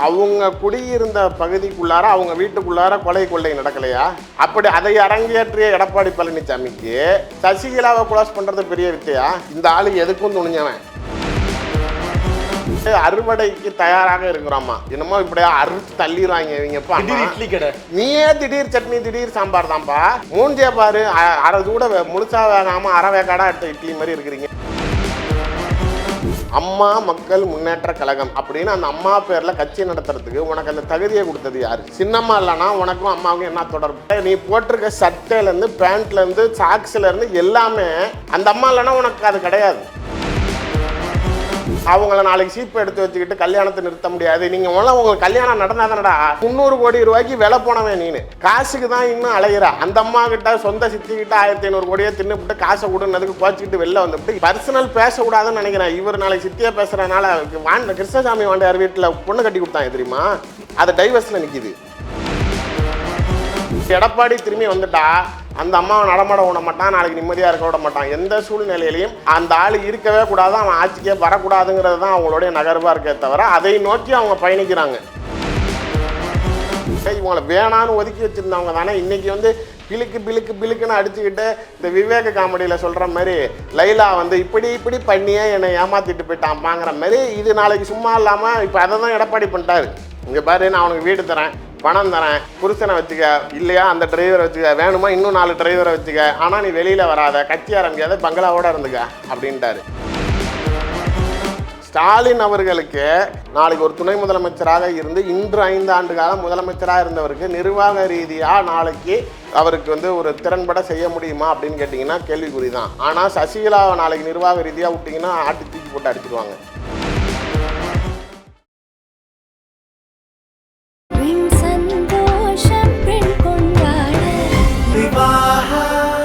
அவங்க குடியிருந்த பகுதிக்குள்ளார அவங்க வீட்டுக்குள்ளார கொலை கொள்ளை நடக்கலையா? அப்படி அதை அரங்கேற்றிய எடப்பாடி பழனிசாமிக்கு சசிகலாவை குளாஸ் பண்றது பெரிய வித்தையா? இந்த ஆளு எதுக்கும் துணிஞ்சவன். அறுவடைக்கு தயாராக இருக்கிறோமா, என்னமோ இப்படியா அறுத்து தள்ளிடுவாங்க இவங்கப்பா. இட்லி கடை நீயே திடீர் சட்னி திடீர் சாம்பார் தான்ப்பா. மூஞ்சிய பாரு, அரை கூட முழுசா வேகாம அரை வேக்காடா எடுத்த இட்லி மாதிரி இருக்கிறீங்க. அம்மா மக்கள் முன்னேற்ற கழகம் அப்படின்னு அந்த அம்மா பேர்ல கட்சி நடத்துறதுக்கு உனக்கு அந்த தகுதியை கொடுத்தது யாரு? சின்னம்மா இல்லைன்னா உனக்கும் அம்மாவுக்கும் என்ன தொடர்பு? நீ போட்டிருக்க சட்டையில இருந்து பேண்ட்ல இருந்து சாக்ஸ்ல இருந்து எல்லாமே அந்த அம்மா இல்லைன்னா உனக்கு அது கிடையாது. அவங்கள நாளைக்கு சீப்பு எடுத்து வச்சுக்கிட்டு கல்யாணத்தை நிறுத்த முடியாது. நீங்க உங்களுக்கு கல்யாணம் நடந்தாதானடா 300 கோடி ரூபாய்க்கு விலை போனவன் நீனு. காசுக்கு தான் இன்னும் அலையிற. அந்த அம்மா கிட்ட சொந்த சித்தி கிட்ட 1500 கோடியை தின்னுபிட்டு காசை கொடுன்னதுக்கு குறைச்சிக்கிட்டு வெளில வந்துட்டு பர்சனல் பேசக்கூடாதுன்னு நினைக்கிறேன். இவர் நாளைக்கு சித்தியா பேசுறதுனால கிருஷ்ணசாமி வாண்டியார் வீட்டில் பொண்ணு கட்டி கொடுத்தாங்க தெரியுமா? அது டைவர்ஸ்ல நிக்குது. எடப்பாடி திரும்பி வந்துட்டா அந்த அம்மாவை நடமாட விட மாட்டான், நாளைக்கு நிம்மதியாக இருக்க விட மாட்டான். எந்த சூழ்நிலையிலையும் அந்த ஆள் இருக்கவே கூடாது, அவன் ஆட்சிக்கே வரக்கூடாதுங்கிறது தான் அவங்களுடைய நகர்வாக இருக்கே தவிர அதை நோக்கி அவங்க பயணிக்கிறாங்க. இவங்களை வேணான்னு ஒதுக்கி வச்சுருந்தவங்க தானே இன்னைக்கு வந்து பிலுக்குன்னு அடிச்சுக்கிட்டு இந்த விவேக காமெடியில் சொல்கிற மாதிரி லைலா வந்து இப்படி பண்ணியே என்னை ஏமாற்றிட்டு போயிட்டான்ப்பாங்கிற மாதிரி இது நாளைக்கு சும்மா இல்லாமல் இப்போ அதை தான் எடப்பாடி பண்ணிட்டாரு. இங்கே பாரு, நான் அவனுக்கு வீடு தரேன், பணம் தரேன், புருஷனை வச்சுக்க, இல்லையா அந்த டிரைவரை வச்சுக்க, வேணுமா இன்னும் 4 டிரைவரை வச்சுக்க, ஆனால் நீ வெளியில் வராத, கட்சி ஆரம்பிக்காத, பங்களாவோட இருந்துக்க அப்படின்ட்டாரு. ஸ்டாலின் அவர்களுக்கு நாளைக்கு ஒரு துணை முதலமைச்சராக இருந்து இன்று 5 ஆண்டு காலம் முதலமைச்சராக இருந்தவருக்கு நிர்வாக ரீதியாக நாளைக்கு அவருக்கு வந்து ஒரு திறன்பட செய்ய முடியுமா அப்படின்னு கேட்டிங்கன்னா கேள்விக்குறி தான். ஆனால் சசிகலாவை நாளைக்கு நிர்வாக ரீதியாக விட்டிங்கன்னா ஆட்டி தூக்கி போட்டு அடிச்சிடுவாங்க.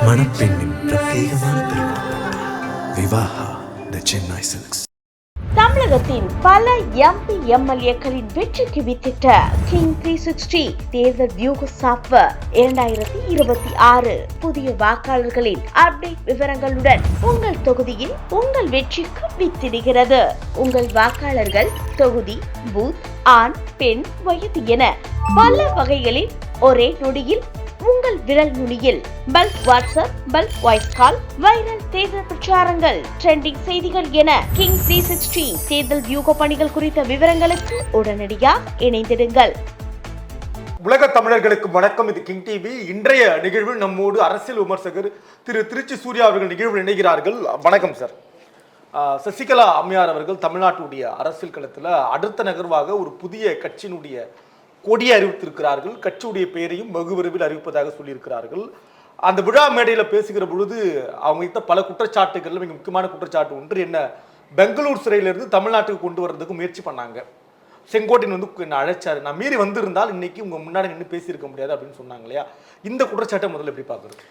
மணப்பெண்ணின் பிரத்யேகமான திருமணம் விவாஹா தி சென்னை சில்க்ஸ். தமிழகத்தின் பல எம்பி எம்எல்ஏக்களின் வெற்றிக்கு வித்திட்ட கிங் 360 தேர்தல் வியூக சாப்ட்வேர் 2026 புதிய வாக்காளர்களின் அப்டேட் விவரங்களுடன் உங்கள் தொகுதியில் உங்கள் வெற்றிக்கு வித்திடுகிறது. உங்கள் வாக்காளர்கள் தொகுதி, பூத், ஆண், பெண், வயது என பல வகைகளில் ஒரே நொடியில் உங்கள் விரல் நுனியில் bulk WhatsApp, bulk voice call, viral தேர்தல் பிரச்சாரங்கள், ட்ரெண்டிங் செய்திகள் என கிங் 360 தேர்தல் வியூக பணிகள் குறித்த விவரங்களுக்கு உடனடியாக இணைந்திடுங்கள். உலக தமிழர்களுக்கு வணக்கம். இது கிங் டிவி. இன்றைய நிகழ்வில் நம்மோடு அரசியல் விமர்சகர் திரு திருச்சி சூர்யா அவர்கள் நிகழ்வில் இணைகிறார்கள். வணக்கம் சார். சசிகலா அம்மையார் அவர்கள் தமிழ்நாட்டுடைய அரசியல் களத்தில் அடுத்த நகர்வாக ஒரு புதிய கட்சியினுடைய கொடியை அறிவித்திருக்கிறார்கள். கட்சியுடைய பெயரையும் வெகு விரைவில் அறிவிப்பதாக சொல்லியிருக்கிறார்கள். அந்த விழா மேடையில் பேசுகிற பொழுது அவங்க பல குற்றச்சாட்டுகள், மிக முக்கியமான குற்றச்சாட்டு ஒன்று என்ன, பெங்களூர் சிறையிலிருந்து தமிழ்நாட்டுக்கு கொண்டு வர்றதுக்கு முயற்சி பண்ணாங்க. செங்கோட்டையன் வந்து என்ன அழைச்சாரு, நான் மீறி வந்திருந்தால் இன்னைக்கு உங்க முன்னாடி நின்று பேசியிருக்க முடியாது அப்படின்னு சொன்னாங்க இல்லையா? இந்த குற்றச்சாட்டை முதல்ல எப்படி பார்க்குறது?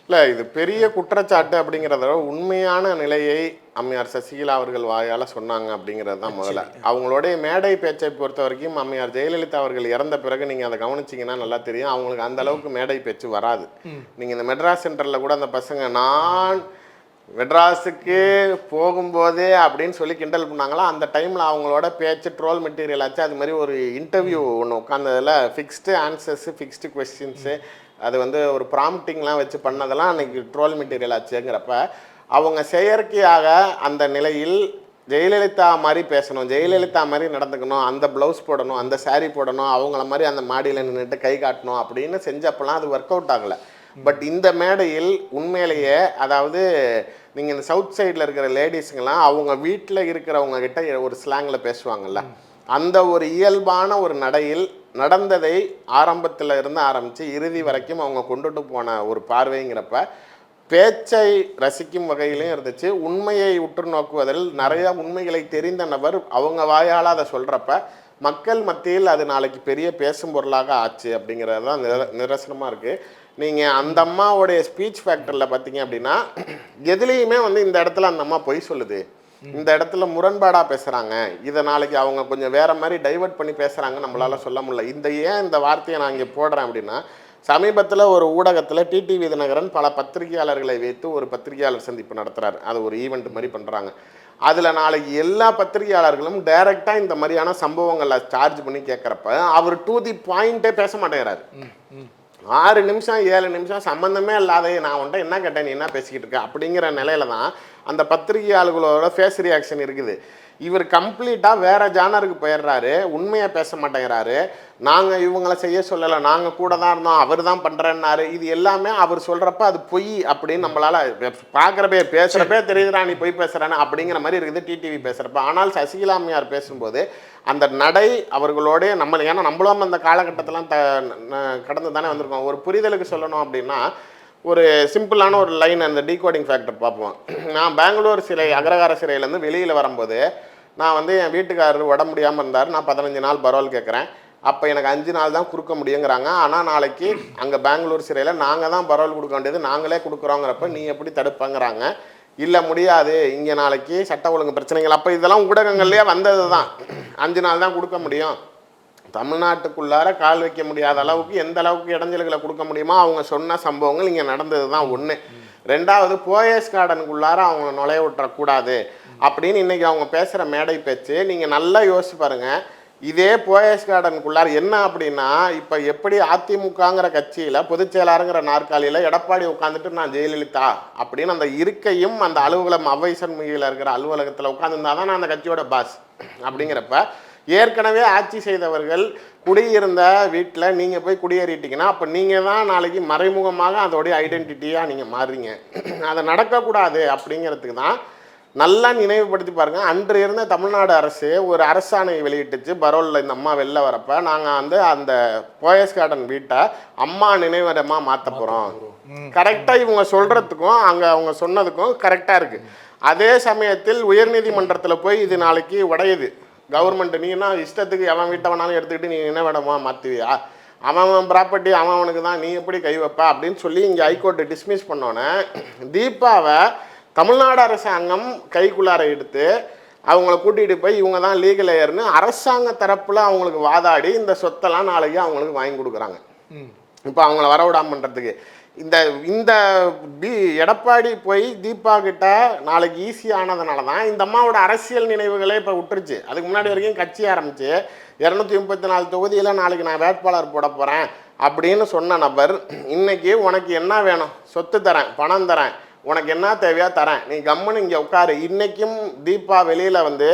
இல்லை, இது பெரிய குற்றச்சாட்டு அப்படிங்கிறத உண்மையான நிலையை அம்மையார் சசிகலா அவர்கள் வாயால் சொன்னாங்க அப்படிங்கிறது தான் முதல்ல. அவங்களுடைய மேடை பேச்சை பொறுத்த வரைக்கும் அம்மையார் ஜெயலலிதா அவர்கள் இறந்த பிறகு நீங்கள் அதை கவனிச்சிங்கன்னா நல்லா தெரியும், அவங்களுக்கு அந்த அளவுக்கு மேடை பேச்சு வராது. நீங்கள் இந்த மெட்ராஸ் சென்டரில் கூட அந்த பசங்க நான் மெட்ராஸுக்கு போகும்போதே அப்படின்னு சொல்லி கிண்டல் பண்ணாங்களா, அந்த டைமில் அவங்களோட பேச்சு ட்ரோல் மெட்டீரியல் ஆச்சு. அது மாதிரி ஒரு இன்டர்வியூ ஒன்று உட்காந்ததில் ஃபிக்ஸ்டு ஆன்சர்ஸு, ஃபிக்ஸ்டு கொஸ்டின்ஸு, அது வந்து ஒரு ப்ராம்ப்டிங்லாம் வச்சு பண்ணதெல்லாம் அன்றைக்கி ட்ரோல் மெட்டீரியல் ஆச்சுங்கிறப்ப அவங்க செயற்கையாக அந்த நிலையில் ஜெயலலிதா மாதிரி பேசணும், ஜெயலலிதா மாதிரி நடந்துக்கணும், அந்த ப்ளவுஸ் போடணும், அந்த சாரீ போடணும், அவங்கள மாதிரி அந்த மாடியில் நின்றுட்டு கை காட்டணும் அப்படின்னு செஞ்சப்பெல்லாம் அது ஒர்க் அவுட் ஆகலை. பட் இந்த மேடையில் உண்மையிலேயே, அதாவது நீங்கள் இந்த சவுத் சைடில் இருக்கிற லேடிஸுங்கெல்லாம் அவங்க வீட்டில் இருக்கிறவங்க கிட்ட ஒரு ஸ்லாங்கில் பேசுவாங்கள்ல, அந்த ஒரு இயல்பான ஒரு நடையில் நடந்ததை ஆரம்பத்தில் இருந்து ஆரம்பித்து இறுதி வரைக்கும் அவங்க கொண்டுட்டு போன ஒரு பார்வைங்கிறப்ப பேச்சை ரசிக்கும் வகையிலையும் இருந்துச்சு. உண்மையை உற்று நோக்குவதில் நிறைய உண்மைகளை தெரிந்த நபர் அவங்க வாயால் அதை சொல்கிறப்ப மக்கள் மத்தியில் அது நாளைக்கு பெரிய பேசும் பொருளாக ஆச்சு அப்படிங்கிறது தான் நிரசனமாக இருக்குது. நீங்கள் அந்த அம்மாவுடைய ஸ்பீச் ஃபேக்டரில் பார்த்தீங்க அப்படின்னா எதுலேயுமே வந்து இந்த இடத்துல அந்த அம்மா பொய் சொல்லுது, இந்த இடத்துல முரண்பாடாக பேசுகிறாங்க, இதை நாளைக்கு அவங்க கொஞ்சம் வேறு மாதிரி டைவர்ட் பண்ணி பேசுகிறாங்க, நம்மளால் சொல்ல முடியல. இந்த வார்த்தையை நான் இங்கே போடுறேன் அப்படின்னா, சமீபத்தில் ஒரு ஊடகத்தில் டிடிவி தினகரன் பல பத்திரிகையாளர்களை வைத்து ஒரு பத்திரிகையாளர் சந்திப்பு நடத்துகிறார். அது ஒரு ஈவெண்ட் மாதிரி பண்ணுறாங்க. அதில் நாளைக்கு எல்லா பத்திரிகையாளர்களும் டைரெக்டாக இந்த மாதிரியான சம்பவங்களை சார்ஜ் பண்ணி கேட்குறப்ப அவர் டு தி பாயிண்ட்டே பேச மாட்டேங்கிறாரு. 6 நிமிஷம் 7 நிமிஷம் சம்மந்தமே இல்லாத நான் உன்ட்ட என்ன கேட்டேன் நீ என்ன பேசிக்கிட்டு இருக்க அப்படிங்கிற நிலையில தான் அந்த பத்திரிகையாளர்களோட ஃபேஸ் ரியாக்ஷன் இருக்குது. இவர் கம்ப்ளீட்டாக வேற ஜானருக்கு போயிடுறாரு, உண்மையாக பேச மாட்டேங்கிறாரு. நாங்கள் இவங்களை செய்ய சொல்லலை, நாங்கள் கூட தான் இருந்தோம், அவர் தான் பண்ணுறேன்னாரு. இது எல்லாமே அவர் சொல்கிறப்ப அது பொய் அப்படின்னு நம்மளால் பார்க்குறப்பே பேசுகிறப்பே தெரியுதுடா நீ பொய் பேசுகிறானே அப்படிங்கிற மாதிரி இருக்குது டிடிவி பேசுகிறப்ப. ஆனால் சசிகலா அம்மையார் பேசும்போது அந்த நடை அவர்களோட நம்ம, ஏன்னா நம்மளும் அந்த காலகட்டத்தெல்லாம் கடந்து தானே வந்திருக்கோம். ஒரு புரிதலுக்கு சொல்லணும் அப்படின்னா ஒரு சிம்பிளான ஒரு லைன், அந்த டீகோடிங் ஃபேக்டர் பார்ப்போம். நான் பெங்களூர் சிறை அக்ரஹார சிறையிலேருந்து வெளியில் வரும்போது நான் வந்து என் வீட்டுக்காரர் உடம்பு முடியாமல் இருந்தார். நான் 15 நாள் பரோல் கேட்குறேன். அப்போ எனக்கு 5 நாள் தான் கொடுக்க முடியுங்கிறாங்க. ஆனால் நாளைக்கு அங்கே பெங்களூர் சிறையில் நாங்கள் தான் பரோல் கொடுக்க வேண்டியது, நாங்களே கொடுக்குறோங்கிறப்ப நீ எப்படி தடுப்பங்கிறாங்க. இல்லை முடியாது, இங்கே நாளைக்கு சட்ட ஒழுங்கு பிரச்சனைகள். அப்போ இதெல்லாம் ஊடகங்கள்லேயே வந்தது தான். 5 நாள் தான் கொடுக்க முடியும், தமிழ்நாட்டுக்குள்ளார கால் வைக்க முடியாத அளவுக்கு எந்த அளவுக்கு இடைஞ்சல்களை கொடுக்க முடியுமோ அவங்க சொன்ன சம்பவங்கள் இங்கே நடந்தது தான் ஒன்று. 2வது போயஸ் கார்டனுக்குள்ளார அவங்க நுழைய விட்டுறக்கூடாது அப்படின்னு இன்றைக்கி அவங்க பேசுகிற மேடை பேச்சு நீங்கள் நல்லா யோசிச்சு பாருங்கள். இதே போயஸ் கார்டனுக்குள்ளார என்ன அப்படின்னா, இப்போ எப்படி அதிமுகங்கிற கட்சியில் பொதுச் செயலாளருங்கிற நாற்காலியில் எடப்பாடி உட்காந்துட்டு நான் ஜெயலலிதா அப்படின்னு அந்த இருக்கையும் அந்த அலுவலகம் அவை சண்முகியில் இருக்கிற அலுவலகத்தில் உட்காந்துருந்தா தான் நான் அந்த கட்சியோட பாஸ் அப்படிங்கிறப்ப, ஏற்கனவே ஆட்சி செய்தவர்கள் குடியிருந்த வீட்டில் நீங்கள் போய் குடியேறிட்டீங்கன்னா அப்போ நீங்கள் தான் நாளைக்கு மறைமுகமாக அதோடைய ஐடென்டிட்டியாக நீங்கள் மாறுறீங்க. அதை நடக்கக்கூடாது அப்படிங்கிறதுக்கு தான் நல்லா நினைவுபடுத்தி பாருங்கள். அன்று இருந்த தமிழ்நாடு அரசு ஒரு அரசாணை வெளியிட்டுச்சு, பரோலில் இந்த அம்மா வெளில வரப்போ நாங்கள் வந்து அந்த போயஸ் கார்டன் வீட்டை அம்மா நினைவிடமாக மாற்ற போகிறோம். கரெக்டாக இவங்க சொல்கிறதுக்கும் அங்கே அவங்க சொன்னதுக்கும் கரெக்டாக இருக்குது. அதே சமயத்தில் உயர்நீதிமன்றத்தில் போய் இது நாளைக்கு உடையுது கவர்மெண்ட். நீனா இஷ்டத்துக்கு எவன் வீட்டை வேணாலும் எடுத்துக்கிட்டு நீ நினைவிடமா மாற்றுவியா, அவன் ப்ராப்பர்ட்டி அவனுக்கு தான், நீ எப்படி கை வைப்பா அப்படின்னு சொல்லி இங்கே ஹைகோர்ட்டு டிஸ்மிஸ் பண்ணோன்னே தீபாவை தமிழ்நாடு அரசாங்கம் கைக்குள்ளார எடுத்து அவங்கள கூட்டிகிட்டு போய் இவங்க தான் லீகல் ஏயர்னு அரசாங்க தரப்பில் அவங்களுக்கு வாதாடி இந்த சொத்தெல்லாம் நாளைக்கு அவங்களுக்கு வாங்கி கொடுக்குறாங்க. இப்போ அவங்கள வரவிடாமல் பண்ணுறதுக்கு இந்த எடப்பாடி போய் தீபா கிட்ட நாளைக்கு ஈஸியானதுனால தான் இந்த அம்மாவோட அரசியல் நினைவுகளே இப்போ விட்டுருச்சு. அதுக்கு முன்னாடி வரைக்கும் கட்சி ஆரம்பித்து 234 தொகுதியில் நாளைக்கு நான் வேட்பாளர் போட போகிறேன் அப்படின்னு சொன்ன நபர் இன்னைக்கு உனக்கு என்ன வேணும், சொத்து தரேன், பணம் தரேன், உனக்கு என்ன தேவையா தரேன், நீ கம்முன்னு இங்கே உட்காரு. இன்றைக்கும் தீபா வெளியில் வந்து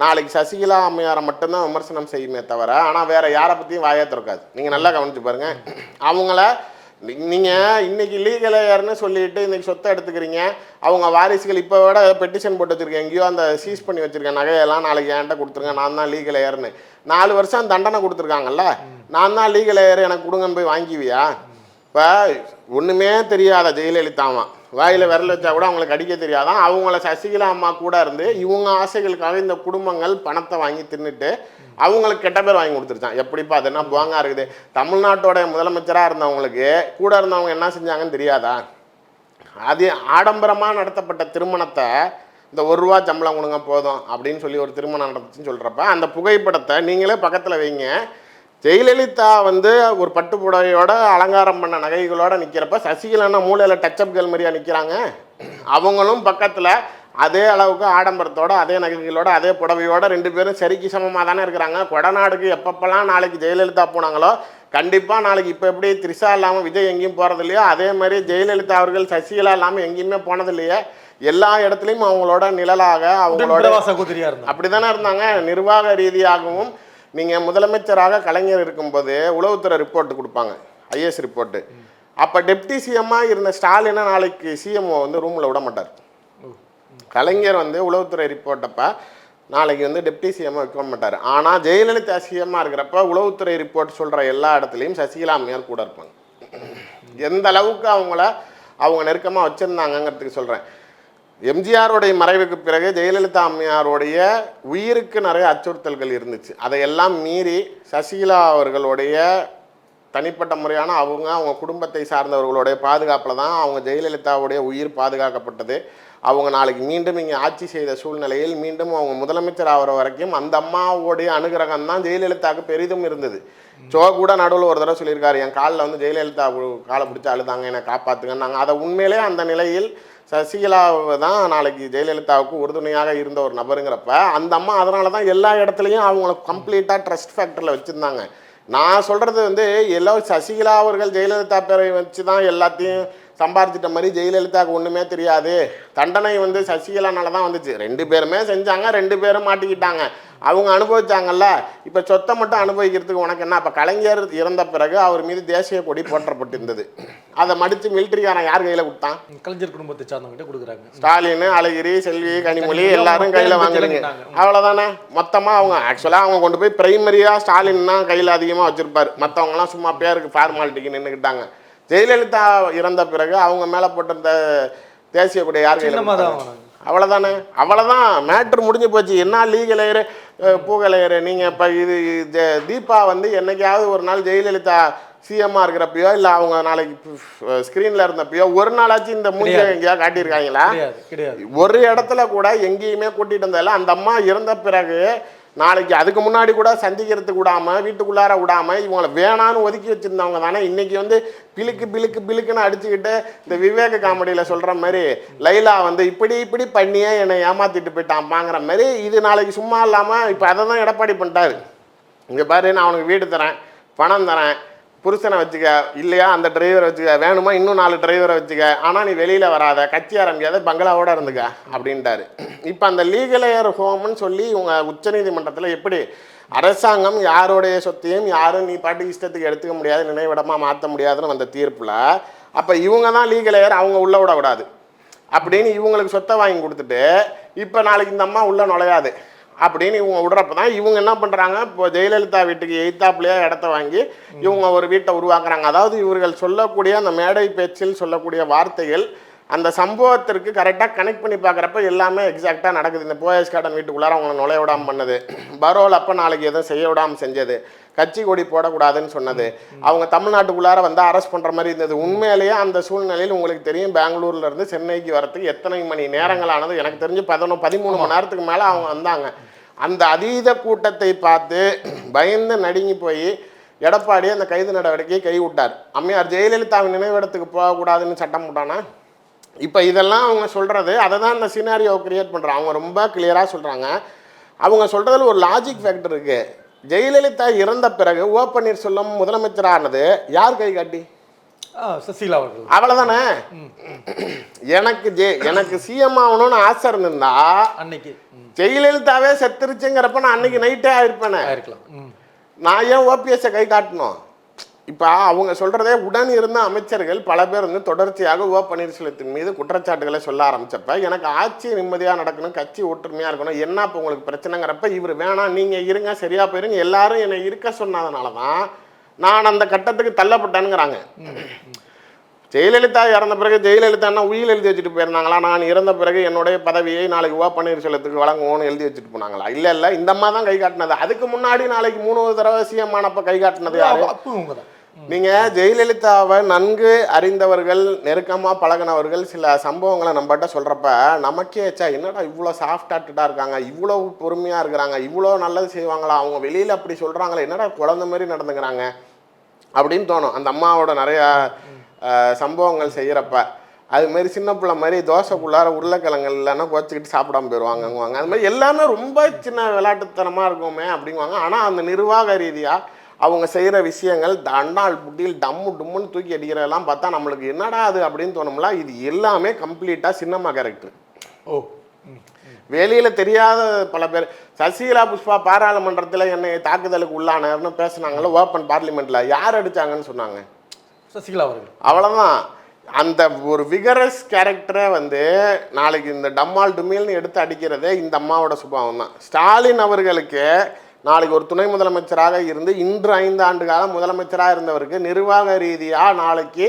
நாளைக்கு சசிகலா அம்மையாரை மட்டும்தான் விமர்சனம் செய்யுமே தவிர ஆனால் வேறு யாரை பற்றியும் வாயே திறக்காது. நீங்கள் நல்லா கவனிச்சு பாருங்கள். அவங்கள நீங்கள் இன்றைக்கி லீகல் ஏர்னு சொல்லிட்டு இன்றைக்கி சொத்தை எடுத்துக்கிறீங்க, அவங்க வாரிசுகள் இப்போ விட பெட்டிஷன் போட்டு வச்சுருக்கேன், எங்கேயோ அந்த சீஸ் பண்ணி வச்சுருக்கேன் நகையெல்லாம் நாளைக்கு என்கிட்ட கொடுத்துருங்க, நான் தான் லீகல் ஏர்னு 4 வருஷம் தண்டனை கொடுத்துருக்காங்கல்ல, நான் தான் லீகல் ஏர் எனக்கு கொடுங்கன்னு போய் வாங்கிவியா? இப்போ ஒன்றுமே தெரியாத ஜெயலலிதாவான் வாயில் விரல் வச்சா கூட அவங்களுக்கு அடிக்க தெரியாதான். அவங்கள சசிகலா அம்மா கூட இருந்து இவங்க ஆசைகளுக்காக இந்த குடும்பங்கள் பணத்தை வாங்கி தின்னுட்டு அவங்களுக்கு கெட்ட பேர் வாங்கி கொடுத்துருச்சான். எப்படிப்பா அது என்ன போங்க இருக்குது? தமிழ்நாட்டோட முதலமைச்சராக இருந்தவங்களுக்கு கூட இருந்தவங்க என்ன செஞ்சாங்கன்னு தெரியாதா? அது ஆடம்பரமாக நடத்தப்பட்ட திருமணத்தை இந்த 1 ரூபா சம்பளம் கொடுங்க போதும் அப்படின்னு சொல்லி ஒரு திருமணம் நடந்துச்சுன்னு சொல்கிறப்ப அந்த புகைப்படத்தை நீங்களே பக்கத்தில் வைங்க. ஜெயலலிதா வந்து ஒரு பட்டு புடவையோட அலங்காரம் பண்ண நகைகளோட நிற்கிறப்ப சசிகலானா மூலையில் டச்சப் கேர்ள் மாதிரியா நிற்கிறாங்க. அவங்களும் பக்கத்தில் அதே அளவுக்கு ஆடம்பரத்தோட அதே நகைகளோட அதே புடவையோட 2 பேரும் சரிக்கு சமமாக தானே இருக்கிறாங்க. கொடநாடுக்கு எப்பப்பெல்லாம் நாளைக்கு ஜெயலலிதா போனாங்களோ கண்டிப்பாக நாளைக்கு இப்போ எப்படி த்ரிஷா இல்லாமல் விஜய் எங்கேயும் போகிறது இல்லையோ அதே மாதிரி ஜெயலலிதா அவர்கள் சசிகலா இல்லாமல் எங்கேயுமே போனது இல்லையே. எல்லா இடத்துலையும் அவங்களோட நிழலாக அவங்களோட அப்படி தானே இருந்தாங்க. நிர்வாக ரீதியாகவும் நீங்கள் முதலமைச்சராக கலைஞர் இருக்கும்போது உளவுத்துறை ரிப்போர்ட் கொடுப்பாங்க, ஐஏஎஸ் ரிப்போர்ட்டு. அப்போ டெப்டி சிஎம்மாக இருந்த ஸ்டாலினை நாளைக்கு சிஎம்ஓ வந்து ரூமில் விட மாட்டார். கலைஞர் வந்து உளவுத்துறை ரிப்போர்ட்டப்போ நாளைக்கு வந்து டெப்டி சிஎம்மாக வைக்க மாட்டார். ஆனால் ஜெயலலிதா சிஎம்மாக இருக்கிறப்ப உளவுத்துறை ரிப்போர்ட் சொல்கிற எல்லா இடத்துலையும் சசிகலா அம்மையார் கூட இருப்பாங்க. எந்த அளவுக்கு அவங்க நெருக்கமாக வச்சுருந்தாங்கங்கிறதுக்கு சொல்கிறேன். எம்ஜிஆருடைய மறைவுக்கு பிறகு ஜெயலலிதா அம்மையாருடைய உயிருக்கு நிறைய அச்சுறுத்தல்கள் இருந்துச்சு. அதையெல்லாம் மீறி சசிகலா அவர்களுடைய தனிப்பட்ட முறையான அவங்க குடும்பத்தை சார்ந்தவர்களுடைய பாதுகாப்பில் தான் அவங்க ஜெயலலிதாவுடைய உயிர் பாதுகாக்கப்பட்டது. அவங்க நாளைக்கு மீண்டும் இங்கே ஆட்சி செய்த சூழ்நிலையில் மீண்டும் அவங்க முதலமைச்சர் ஆகிற வரைக்கும் அந்த அம்மாவுடைய அனுகிரகம் தான் ஜெயலலிதாவுக்கு பெரிதும் இருந்தது. கூட நடுவில் ஒரு தடவை சொல்லியிருக்காரு, என் காலில் வந்து ஜெயலலிதா காலை பிடிச்சி அழுதாங்க, என்னை காப்பாற்றுங்கன்னாங்க. அதை உண்மையிலே அந்த நிலையில் சசிகலாவை தான் நாளைக்கு ஜெயலலிதாவுக்கு உறுதுணையாக இருந்த ஒரு நபருங்கிறப்ப அந்த அம்மா அதனால தான் எல்லா இடத்துலையும் அவங்கள கம்ப்ளீட்டாக ட்ரஸ்ட் ஃபேக்டரில் வச்சுருந்தாங்க. நான் சொல்கிறது வந்து எல்லாம் சசிகலா அவர்கள் ஜெயலலிதா பேரை வச்சு தான் எல்லாத்தையும் சம்பாரிச்சிட்ட மாதிரி ஜெயலலிதாவுக்கு ஒன்றுமே தெரியாது. தண்டனை வந்து சசிகலானால தான் வந்துச்சு. 2 பேருமே செஞ்சாங்க, 2 பேரும் மாட்டிக்கிட்டாங்க. அவங்க அனுபவிச்சாங்கல்ல. இப்போ சொத்தை மட்டும் அனுபவிக்கிறதுக்கு உனக்கு என்ன? அப்போ கலைஞர் இறந்த பிறகு அவர் மீது தேசிய கொடி போற்றப்பட்டிருந்தது. அதை மடித்து மிலிட்ரிக்காரன் யார் கையில் கொடுத்தான்? கலைஞர் குடும்பத்தை சார்ந்தவங்க கொடுக்குறாங்க. ஸ்டாலின், அழகிரி, செல்வி, கனிமொழி எல்லாரும் கையில் வாங்குறீங்க. அவ்வளோதானே. மொத்தமாக அவங்க ஆக்சுவலாக அவங்க கொண்டு போய் பிரைமரியாக ஸ்டாலின் தான் கையில் அதிகமாக வச்சுருப்பார். மற்றவங்களாம் சும்மா பேருக்கு ஃபார்மாலிட்டிக்கு நின்றுக்கிட்டாங்க. ஜெயலலிதா இறந்த பிறகு அவங்க மேலே போட்டிருந்த தேசிய கொடி யார் கையில்? அவ்வளோதானே. அவ்வளோதான், மேட்ரு முடிஞ்சு போச்சு. என்ன லீகலையரு பூகலையரு நீங்கள் இப்போ இது தீபா வந்து என்னைக்காவது ஒரு நாள் ஜெயலலிதா சிஎம்மாக இருக்கிறப்பயோ இல்லை அவங்க நாளைக்கு ஸ்க்ரீனில் இருந்தப்பயோ ஒரு நாளாச்சும் இந்த மூஞ்சியை எங்கேயா காட்டியிருக்காங்களா? ஒரு இடத்துல கூட எங்கேயுமே கூட்டிகிட்டு வந்ததில்ல. அந்த அம்மா இறந்த பிறகு நாளைக்கு அதுக்கு முன்னாடி கூட சந்திக்கிறதுக்கு விடாமல் வீட்டுக்குள்ளார விடாமல் இவங்களை வேணான்னு ஒதுக்கி வச்சுருந்தவங்க தானே இன்றைக்கி வந்து பிளுக்குன்னு அடிச்சுக்கிட்டு இந்த விவேக காமெடியில் சொல்கிற மாதிரி லைலா வந்து இப்படி பண்ணியே என்னை ஏமாற்றிட்டு போயிட்டான்ப்பாங்கிற மாதிரி இது நாளைக்கு சும்மா இல்லாமல் இப்போ அதை தான் எடப்பாடி பண்ணிட்டாரு. இங்கே பாரு, நான் அவனுக்கு வீடு தரேன், பணம் தரேன், புருஷனை வச்சுக்க, இல்லையா அந்த டிரைவரை வச்சுக்க, வேணுமா இன்னும் 4 டிரைவரை வச்சுக்க, ஆனால் நீ வெளியில் வராத, கட்சி ஆரம்பிக்காத, பங்களாவோடு இருந்துக்க அப்படின்ட்டாரு. இப்போ அந்த லீகலையர் ஹோம்னு சொல்லி இவங்க உச்சநீதிமன்றத்தில் எப்படி அரசாங்கம் யாருடைய சொத்தையும் யாரும் நீ பாட்டுக்கு இஷ்டத்துக்கு எடுத்துக்க முடியாது, நினைவிடமாக மாற்ற முடியாதுன்னு வந்த தீர்ப்பில் அப்போ இவங்க தான் லீகலையர், அவங்க உள்ளே விடக்கூடாது அப்படின்னு இவங்களுக்கு சொத்தை வாங்கி கொடுத்துட்டு இப்போ நாளைக்கு இந்த அம்மா உள்ளே நுழையாது அப்படின்னு இவங்க விடுறப்ப தான் இவங்க என்ன பண்ணுறாங்க, இப்போ ஜெயலலிதா வீட்டுக்கு எய்த்தாப்புலையே இடத்த வாங்கி இவங்க ஒரு வீட்டை உருவாக்குறாங்க. அதாவது இவர்கள் சொல்லக்கூடிய அந்த மேடை பேச்சில் சொல்லக்கூடிய வார்த்தைகள் அந்த சம்பவத்திற்கு கரெக்டாக கனெக்ட் பண்ணி பார்க்குறப்ப எல்லாமே எக்ஸாக்டாக நடக்குது. இந்த போயஸ் கார்டன் வீட்டுக்குள்ளார அவங்களை நுழைய விடாமல் பண்ணது, பரோல் அப்போ நாளைக்கு எதுவும் செய்ய விடாமல் செஞ்சது, கட்சி கொடி போடக்கூடாதுன்னு சொன்னது, அவங்க தமிழ்நாட்டுக்குள்ளார வந்து அரெஸ்ட் பண்ணுற மாதிரி இருந்தது. உண்மையிலேயே அந்த சூழ்நிலையில் உங்களுக்கு தெரியும் பெங்களூர்லேருந்து சென்னைக்கு வரத்துக்கு எத்தனை மணி நேரங்களானது? எனக்கு தெரிஞ்சு 13 மணி நேரத்துக்கு மேலே அவங்க வந்தாங்க. அந்த அதீத கூட்டத்தை பார்த்து பயந்து நடுங்கி போய் எடப்பாடி அந்த கைது நடவடிக்கையை கைவிட்டார். அம்மையார் ஜெயலலிதாவின் நினைவிடத்துக்கு போகக்கூடாதுன்னு சட்டம் போட்டானா? இப்போ இதெல்லாம் அவங்க சொல்கிறது அதை தான் இந்த சினாரியோவை கிரியேட் பண்ணுறாங்க. அவங்க ரொம்ப கிளியராக சொல்கிறாங்க. அவங்க சொல்கிறதுல ஒரு லாஜிக் ஃபேக்டர் இருக்குது. ஜெயலலிதா இறந்த பிறகு ஓ பன்னீர்செல்வம் முதலமைச்சரானது யார் கை காட்டி? சசிகலா அவர்கள். அவ்வளோதானே. எனக்கு சிஎம் ஆகணும்னு ஆசை இருந்திருந்தா அன்னைக்கு ஜெயலலிதாவே செத்துருச்சுங்கிறப்ப நான் அன்னைக்கு நைட்டே ஆயிருப்பேனே. நான் ஏன் ஓபிஎஸ்ஸை கை காட்டணும்? இப்போ அவங்க சொல்கிறதே உடன் இருந்த அமைச்சர்கள் பல பேர் வந்து தொடர்ச்சியாக ஓ பன்னீர்செல்வத்தின் மீது குற்றச்சாட்டுகளை சொல்ல ஆரம்பித்தப்ப எனக்கு ஆட்சி நிம்மதியாக நடக்கணும், கட்சி ஒற்றுமையாக இருக்கணும், என்ன இப்போ உங்களுக்கு பிரச்சனைங்கிறப்ப இவர் வேணாம் நீங்கள் இருங்க சரியாக போயிருங்க எல்லாரும் என்னை இருக்க சொன்னதுனால தான் நான் அந்த கட்டத்துக்கு தள்ளப்பட்டேனுங்கிறாங்க. ஜெயலலிதா இறந்த பிறகு ஜெயலலிதான்னா உயிர் எழுதி வச்சுட்டு போயிருந்தாங்களா? நான் இறந்த பிறகு என்னுடைய பதவியை நாளைக்கு ஓ பன்னீர்செல்வத்துக்கு வழங்குவோன்னு எழுதி வச்சுட்டு போனாங்களா? இல்லை இந்த அம்மா தான் கை காட்டினது. அதுக்கு முன்னாடி நாளைக்கு 3 தடவை சிஎம் ஆனப்ப கை காட்டினது யாரு? நீங்கள் ஜெயலலிதாவை நன்கு அறிந்தவர்கள், நெருக்கமாக பழகினவர்கள் சில சம்பவங்களை நம்மகிட்ட சொல்கிறப்ப நமக்கே ஏச்சா என்னடா இவ்வளோ சாஃப்ட் ஹார்ட்டடாக இருக்காங்க, இவ்வளோ பொறுமையாக இருக்கிறாங்க, இவ்வளோ நல்லது செய்வாங்களா, அவங்க வெளியில் அப்படி சொல்கிறாங்களே, என்னடா குழந்தை மாதிரி நடந்துக்கிறாங்க அப்படின்னு தோணும். அந்த அம்மாவோட நிறையா சம்பவங்கள் செய்கிறப்ப அதுமாரி சின்ன பிள்ளை மாதிரி தோசைக்குள்ளார உருளைக்கிழங்கு இல்லைன்னா கோச்சிக்கிட்டு சாப்பிடாம போயிடுவாங்கங்குவாங்க. அது மாதிரி எல்லாமே ரொம்ப சின்ன விளையாட்டுத்தனமாக இருக்குமே அப்படிங்குவாங்க. ஆனால் அந்த நிர்வாக ரீதியாக அவங்க செய்கிற விஷயங்கள் அண்டால் புட்டியில் டம்முன்னு தூக்கி அடிக்கிறதெல்லாம் பார்த்தா நம்மளுக்கு என்னடா அது அப்படின்னு தோணும்ல. இது எல்லாமே கம்ப்ளீட்டாக சின்னம்மா கேரக்டர். வெளியில் தெரியாத பல பேர் சசிகலா புஷ்பா பாராளுமன்றத்தில் என்னை தாக்குதலுக்கு உள்ளானர்னு பேசுனாங்கல்ல ஓப்பன் பார்லிமெண்ட்டில், யார் அடித்தாங்கன்னு சொன்னாங்க? சசிகலா அவர்கள். அவ்வளோதான். அந்த ஒரு விகரஸ் கேரக்டரை வந்து நாளைக்கு இந்த டம்மால் டுமில்னு எடுத்து அடிக்கிறதே இந்த அம்மாவோட சுபாவம் தான். ஸ்டாலின் அவர்களுக்கு நாளைக்கு ஒரு துணை முதலமைச்சராக இருந்து இன்று 5 ஆண்டு காலம் முதலமைச்சராக இருந்தவருக்கு நிர்வாக ரீதியாக நாளைக்கு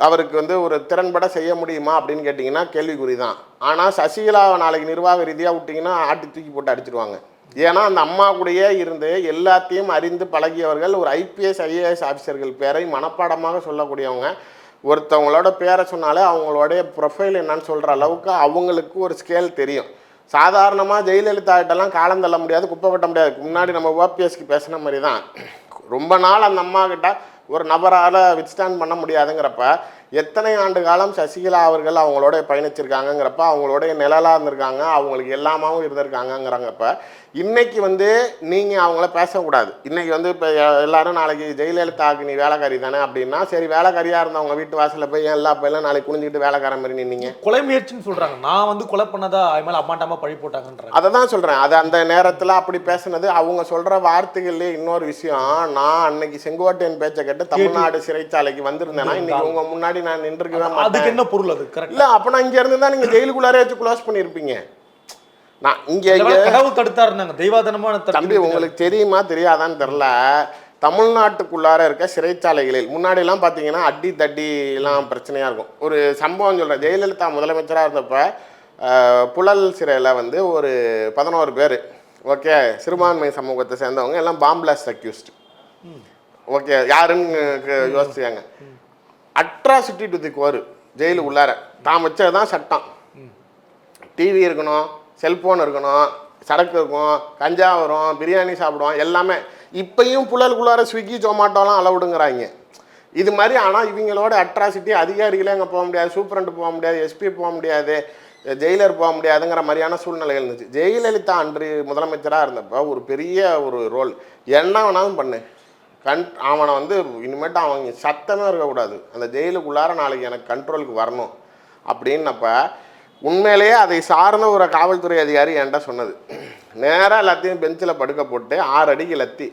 அவருக்கு வந்து ஒரு திறன்பட செய்ய முடியுமா அப்படின்னு கேட்டிங்கன்னா கேள்விக்குறி தான். ஆனால் சசிகலாவை நாளைக்கு நிர்வாக ரீதியாக விட்டிங்கன்னா ஆட்டி தூக்கி போட்டு அடிச்சிடுவாங்க. ஏன்னா அந்த அம்மா கூடயே இருந்து எல்லாத்தையும் அறிந்து பழகியவர்கள், ஒரு ஐபிஎஸ் ஐஏஎஸ் ஆஃபீஸர்கள் பேரை மனப்பாடமாக சொல்லக்கூடியவங்க. ஒருத்தவங்களோட பேரை சொன்னாலே அவங்களுடைய ப்ரொஃபைல் என்னன்னு சொல்கிற அளவுக்கு அவங்களுக்கு ஒரு ஸ்கேல் தெரியும். சாதாரணமாக ஜெயலலிதா கிட்டலாம் காலம் தள்ள முடியாது, குப்பை வெட்ட முடியாது. முன்னாடி நம்ம ஓபிஎஸ்க்கு பேசின மாதிரி தான் ரொம்ப நாள் அந்த அம்மா கிட்ட ஒரு நபரால் வித்ஸ்டாண்ட் பண்ண முடியாதுங்கிறப்ப எத்தனை ஆண்டு காலம் சசிகலா அவர்கள் அவங்களோட பயணிச்சிருக்காங்கங்கிறப்ப அவங்களோட நிழலாக இருந்திருக்காங்க, அவங்களுக்கு எல்லாமாவும் இருந்திருக்காங்கங்கிறாங்கப்ப இன்னைக்கு வந்து நீங்கள் அவங்கள பேசக்கூடாது. இன்னைக்கு வந்து இப்போ எல்லாரும் நாளைக்கு ஜெயலலிதாவுக்கு நீ வேலைக்காரி தானே அப்படின்னா, சரி வேலைக்காரியாக இருந்தவங்க வீட்டு வாசலில் போய் எல்லா பையெல்லாம் நாளைக்கு குனிஞ்சிக்கிட்டு வேலைக்காரன் மாதிரி நின்னீங்க. கொலை முயற்சின்னு சொல்றாங்க. நான் வந்து கொலை பண்ணதா அது மேலே அம்மாட்டாமா பழி போட்டாங்கன்றாங்க. அதை தான் சொல்கிறேன். அது அந்த நேரத்தில் அப்படி பேசுனது அவங்க சொல்கிற வார்த்தைகள்லேயே இன்னொரு விஷயம். நான் அன்னைக்கு செங்கோட்டையன் பேச்சை கேட்டு தமிழ்நாடு சிறைச்சாலைக்கு வந்திருந்தேன்னா இன்னைக்கு உங்க முன்னாடி நான் நின்றுக்கவே மாட்டேன். அதுக்கு என்ன பொருள் அது? கரெக்ட் இல்லை, அப்போ நான் இங்கே இருந்து தான் நீங்கள் ஜெயிலுக்குள்ளாரே வச்சு க்ளோஸ் பண்ணியிருப்பீங்க. நான் இங்கே கடவுள் தடுத்தாருனாங்க, தெய்வாதனமான தம்பி. உங்களுக்கு தெரியுமா தெரியாதான்னு தெரில, தமிழ்நாட்டுக்குள்ளார இருக்க சிறைச்சாலைகளில் முன்னாடிலாம் பார்த்தீங்கன்னா அடி தட்டிலாம் பிரச்சனையாக இருக்கும். ஒரு சம்பவம் சொல்கிறேன். ஜெயலலிதா முதலமைச்சராக இருந்தப்போ புழல் சிறையில் வந்து ஒரு 11 பேர், ஓகே, சிறுபான்மை சமூகத்தை சேர்ந்தவங்க எல்லாம் பாம்பிளாஸ்ட் அக்யூஸ்ட். ஓகே, யாருன்னு யோசிச்சாங்க. Atrocity to the core. ஜெயிலுக்கு உள்ளார தான் வச்சது தான் சட்டம். டிவி இருக்கணும், செல்ஃபோன் இருக்கணும், சரக்கு இருக்கும், கஞ்சா வரும், பிரியாணி சாப்பிடுவோம், எல்லாமே. இப்பயும் புழலுக்குள்ளார ஸ்விக்கி ஜொமாட்டோலாம் அலவுடுங்கிறாங்க இது மாதிரி. ஆனால் இவங்களோட அட்ராசிட்டி அதிகாரிகளே அங்கே போக முடியாது, சூப்பரண்ட் போக முடியாது, எஸ்பி போக முடியாது, ஜெயிலர் போக முடியாதுங்கிற மாதிரியான சூழ்நிலை இருந்துச்சு. ஜெயலலிதா அன்று முதலமைச்சராக இருந்தப்போ ஒரு பெரிய ஒரு ரோல். என்ன வேணாலும் பண்ணு, அவனை வந்து இனிமேட்டு அவங்க சத்தமே இருக்கக்கூடாது, அந்த ஜெயிலுக்குள்ளார நாளைக்கு எனக்கு கண்ட்ரோலுக்கு வரணும் அப்படின்னப்ப உண்மையிலேயே அதை சார்ந்த ஒரு காவல்துறை அதிகாரி என்கிட்ட சொன்னது. நேராக எல்லாத்தையும் பெஞ்சில் படுக்க போட்டு 6 அடிக்கு லத்தி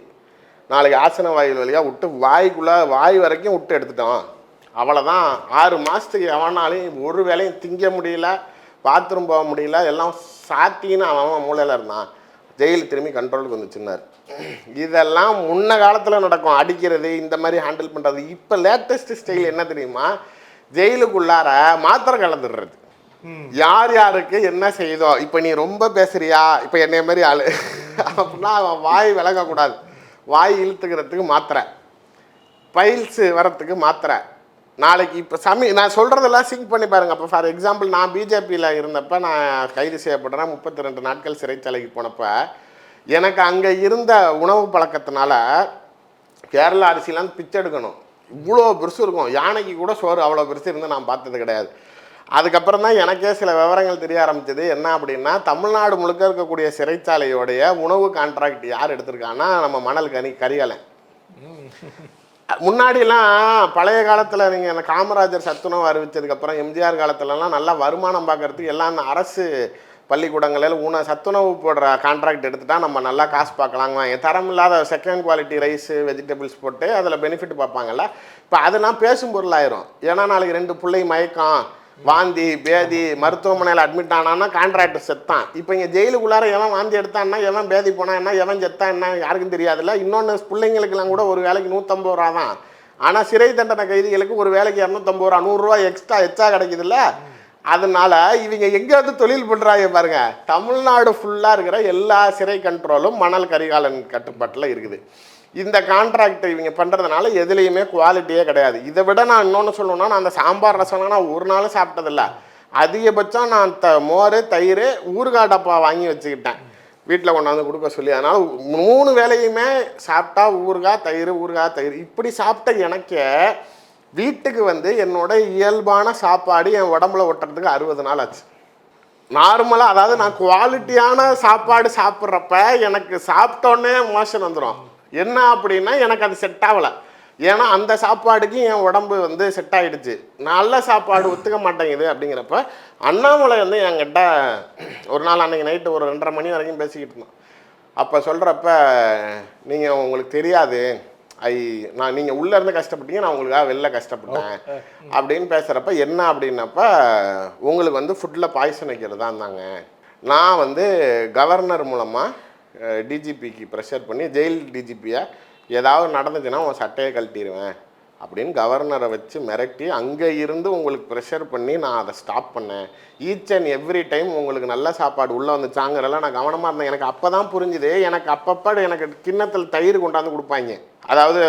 நாளைக்கு ஆசன வாயில் வழியாக விட்டு வாய் வரைக்கும் விட்டு எடுத்துட்டோம், அவ்வளோதான். 6 மாதத்துக்கு எவனாலையும் ஒரு வேலையும் திங்க முடியல, பாத்ரூம் போக முடியல, எல்லாம் சாத்தின்னு அவன் மூலையில் இருந்தான். ஜெயில் திரும்பி கண்ட்ரோலுக்கு வந்துச்சுன்னார். இதெல்லாம் முன்ன காலத்தில் நடக்கும், அடிக்கிறது இந்த மாதிரி ஹேண்டில் பண்ணுறது. இப்போ லேட்டஸ்ட் ஸ்டைல் என்ன தெரியுமா? ஜெயிலுக்குள்ளார மாத்திரை கலந்துடுறது. யார் யாருக்கு என்ன செய்தோ, இப்போ நீ ரொம்ப பேசுறியா, இப்போ என்னைய மாதிரி ஆளு அப்படின்னா அவன் வாய் விளங்கக்கூடாது, வாய் இழுத்துக்கிறதுக்கு மாத்திரை, பைல்ஸு வரத்துக்கு மாத்திரை. நாளைக்கு இப்போ நான் சொல்கிறதெல்லாம் சிங்க் பண்ணி பாருங்கள். இப்போ ஃபார் எக்ஸாம்பிள் நான் பிஜேபியில் இருந்தப்போ நான் கைது செய்யப்படுறேன். 32 நாட்கள் சிறைச்சாலைக்கு போனப்போ எனக்கு அங்கே இருந்த உணவு பழக்கத்தினால கேரளா அரிசிலாம் பிச்சை எடுக்கணும். இவ்வளோ பெருசு இருக்கும், யானைக்கு கூட சோறு அவ்வளோ பெருசு இருந்து நான் பார்த்தது கிடையாது. அதுக்கப்புறம் தான் எனக்கே சில விவரங்கள் தெரிய ஆரம்பிச்சது. என்ன அப்படின்னா, தமிழ்நாடு முழுக்க இருக்கக்கூடிய சிறைச்சாலையோடைய உணவு கான்ட்ராக்ட் யார் எடுத்திருக்காங்கன்னா நம்ம மணல் கரிகாலன். முன்னாடிலாம் பழைய காலத்தில் நீங்கள் அந்த காமராஜர் சத்துணவு அறிவித்ததுக்கப்புறம் எம்ஜிஆர் காலத்துலலாம் நல்லா வருமானம் பார்க்கறதுக்கு எல்லாம் அந்த அரசு பள்ளிக்கூடங்களில் சத்துணவு போடுற கான்ட்ராக்ட் எடுத்துட்டா நம்ம நல்லா காசு பார்க்கலாங்க. தரம் இல்லாத செகண்ட் குவாலிட்டி ரைஸு வெஜிடபிள்ஸ் போட்டு அதில் பெனிஃபிட் பார்ப்பாங்கல்ல. இப்போ அதெல்லாம் பேசும் பொருளாயிரும். ஏன்னா நாளைக்கு 2 பிள்ளை மயக்கம், வாந்தி, பேதி, மருத்துவமனையில் அட்மிட் ஆனான்னா கான்ட்ராக்டர் செத்தான். இப்போ இங்கே ஜெயிலுக்குள்ளார எவன் வாந்தி எடுத்தான்னா, எவன் பேதி போனா என்ன, எவன் செத்தா என்ன யாருக்கும் தெரியாதுல்ல. இன்னொன்று பிள்ளைங்களுக்கெல்லாம் கூட ஒரு வேலைக்கு 150 ரூபா தான். ஆனால் சிறை தண்டனை கைதிகளுக்கு ஒரு வேலைக்கு 250 ரூபா, 100 ரூபா எக்ஸ்ட்ரா கிடைக்குதுல்ல. அதனால இவங்க எங்கேயாவது தொழில் பண்ணுறாங்க பாருங்க. தமிழ்நாடு ஃபுல்லாக இருக்கிற எல்லா சிறை கண்ட்ரோலும் மணல் கரிகாலன் கட்டுப்பாட்டில் இருக்குது. இந்த கான்ட்ராக்டை இவங்க பண்ணுறதுனால எதுலேயுமே குவாலிட்டியே கிடையாது. இதை விட நான் இன்னொன்று சொல்லணும்னா, நான் அந்த சாம்பார் ரசம்லாம் நான் ஒரு நாள் சாப்பிட்டதில்ல. அதிகபட்சம் நான் மோர், தயிர், ஊறுகாய் டப்பா வாங்கி வச்சுக்கிட்டேன் வீட்டில் கொண்டாந்து கொடுக்க சொல்லி. அதனால் 3 வேலையுமே சாப்பிட்டா ஊறுகாய் தயிர் இப்படி சாப்பிட்ட எனக்கே வீட்டுக்கு வந்து என்னோட இயல்பான சாப்பாடு என் உடம்புல ஒட்டுறதுக்கு 60 நாள் ஆச்சு. நார்மலாக, அதாவது நான் குவாலிட்டியான சாப்பாடு சாப்பிட்றப்ப எனக்கு சாப்பிட்டோன்னே மோஷன் வந்துடும். என்ன அப்படின்னா எனக்கு அது செட் ஆகலை. ஏன்னா அந்த சாப்பாடுக்கு என் உடம்பு வந்து செட் ஆகிடுச்சு. நல்ல சாப்பாடு ஒத்துக்க மாட்டேங்குது. அப்படிங்கிறப்ப அண்ணாமலை வந்து என்கிட்ட ஒரு நாள் அன்றைக்கி நைட்டு ஒரு 2:30 மணி வரைக்கும் பேசிக்கிட்டு இருந்தோம். அப்போ சொல்கிறப்ப, நீங்கள் உங்களுக்கு தெரியாது, நீங்கள் உள்ளேருந்து கஷ்டப்பட்டீங்க, நான் உங்களுக்காக வெளில கஷ்டப்பட்டேன் அப்படின்னு பேசுகிறப்ப, என்ன அப்படின்னப்ப, உங்களுக்கு வந்து ஃபுட்டில் பாய்சன் வைக்கிறது தான் இருந்தாங்க. நான் வந்து கவர்னர் மூலமாக டிஜிபிக்கு ப்ரெஷர் பண்ணி, ஜெயில் டிஜிபியை ஏதாவது நடந்துச்சுன்னா உன் சட்டையை கழட்டிடுவேன் அப்படின்னு கவர்னரை வச்சு மிரட்டி அங்கே இருந்து உங்களுக்கு ப்ரெஷர் பண்ணி நான் அதை ஸ்டாப் பண்ணேன். ஈச் அண்ட் எவ்ரி டைம் உங்களுக்கு நல்ல சாப்பாடு உள்ளே வந்துச்சாங்கிறதெல்லாம் நான் கவனமாக இருந்தேன். எனக்கு அப்போ தான் புரிஞ்சுது. எனக்கு அப்பப்போ எனக்கு கிண்ணத்தில் தயிர் கொண்டாந்து கொடுப்பாங்க. அதாவது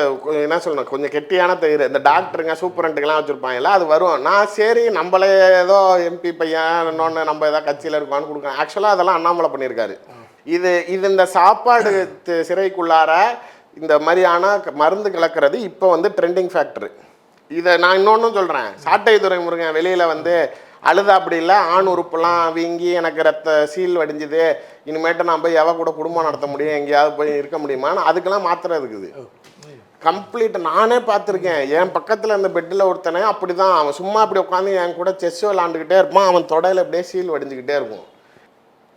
என்ன சொல்லணும், கொஞ்சம் கெட்டியான தயிர். இந்த டாக்டருங்க சூப்பரண்ட்டுக்கெல்லாம் வச்சுருப்பாங்கல்ல, அது வரும். நான் சரி நம்மளே ஏதோ எம்பி பையன் இன்னொன்று நம்ம ஏதோ கட்சியில் இருக்கான்னு கொடுக்கேன். ஆக்சுவலாக அதெல்லாம் அண்ணாமலை பண்ணியிருக்காரு. இது இந்த சாப்பாடு சிறைக்குள்ளார இந்த மாதிரியான மருந்து கலக்கிறது இப்போ வந்து ட்ரெண்டிங் ஃபேக்டரு. இதை நான் இன்னொன்றும் சொல்கிறேன். சாட்டை துரைமுருகன் வெளியில் வந்து அழுதா அப்படி இல்லை, ஆண் உறுப்புலாம் வீங்கி எனக்கு ரத்த சீல் வடிஞ்சுது, இனிமேட்டு நான் போய் எவ கூட குடும்பம் நடத்த முடியும், எங்கேயாவது போய் இருக்க முடியுமான்னு அதுக்கெல்லாம் மாத்திரை இருக்குது. கம்ப்ளீட் நானே பார்த்துருக்கேன். என் பக்கத்தில் இந்த பெட்டில் ஒருத்தனே அப்படி தான், அவன் சும்மா அப்படி உட்காந்து என் கூட செஸ் விளாண்டுக்கிட்டே இருப்பான், அவன் தொடையில் அப்படியே சீல் வடிஞ்சுக்கிட்டே இருக்கும்.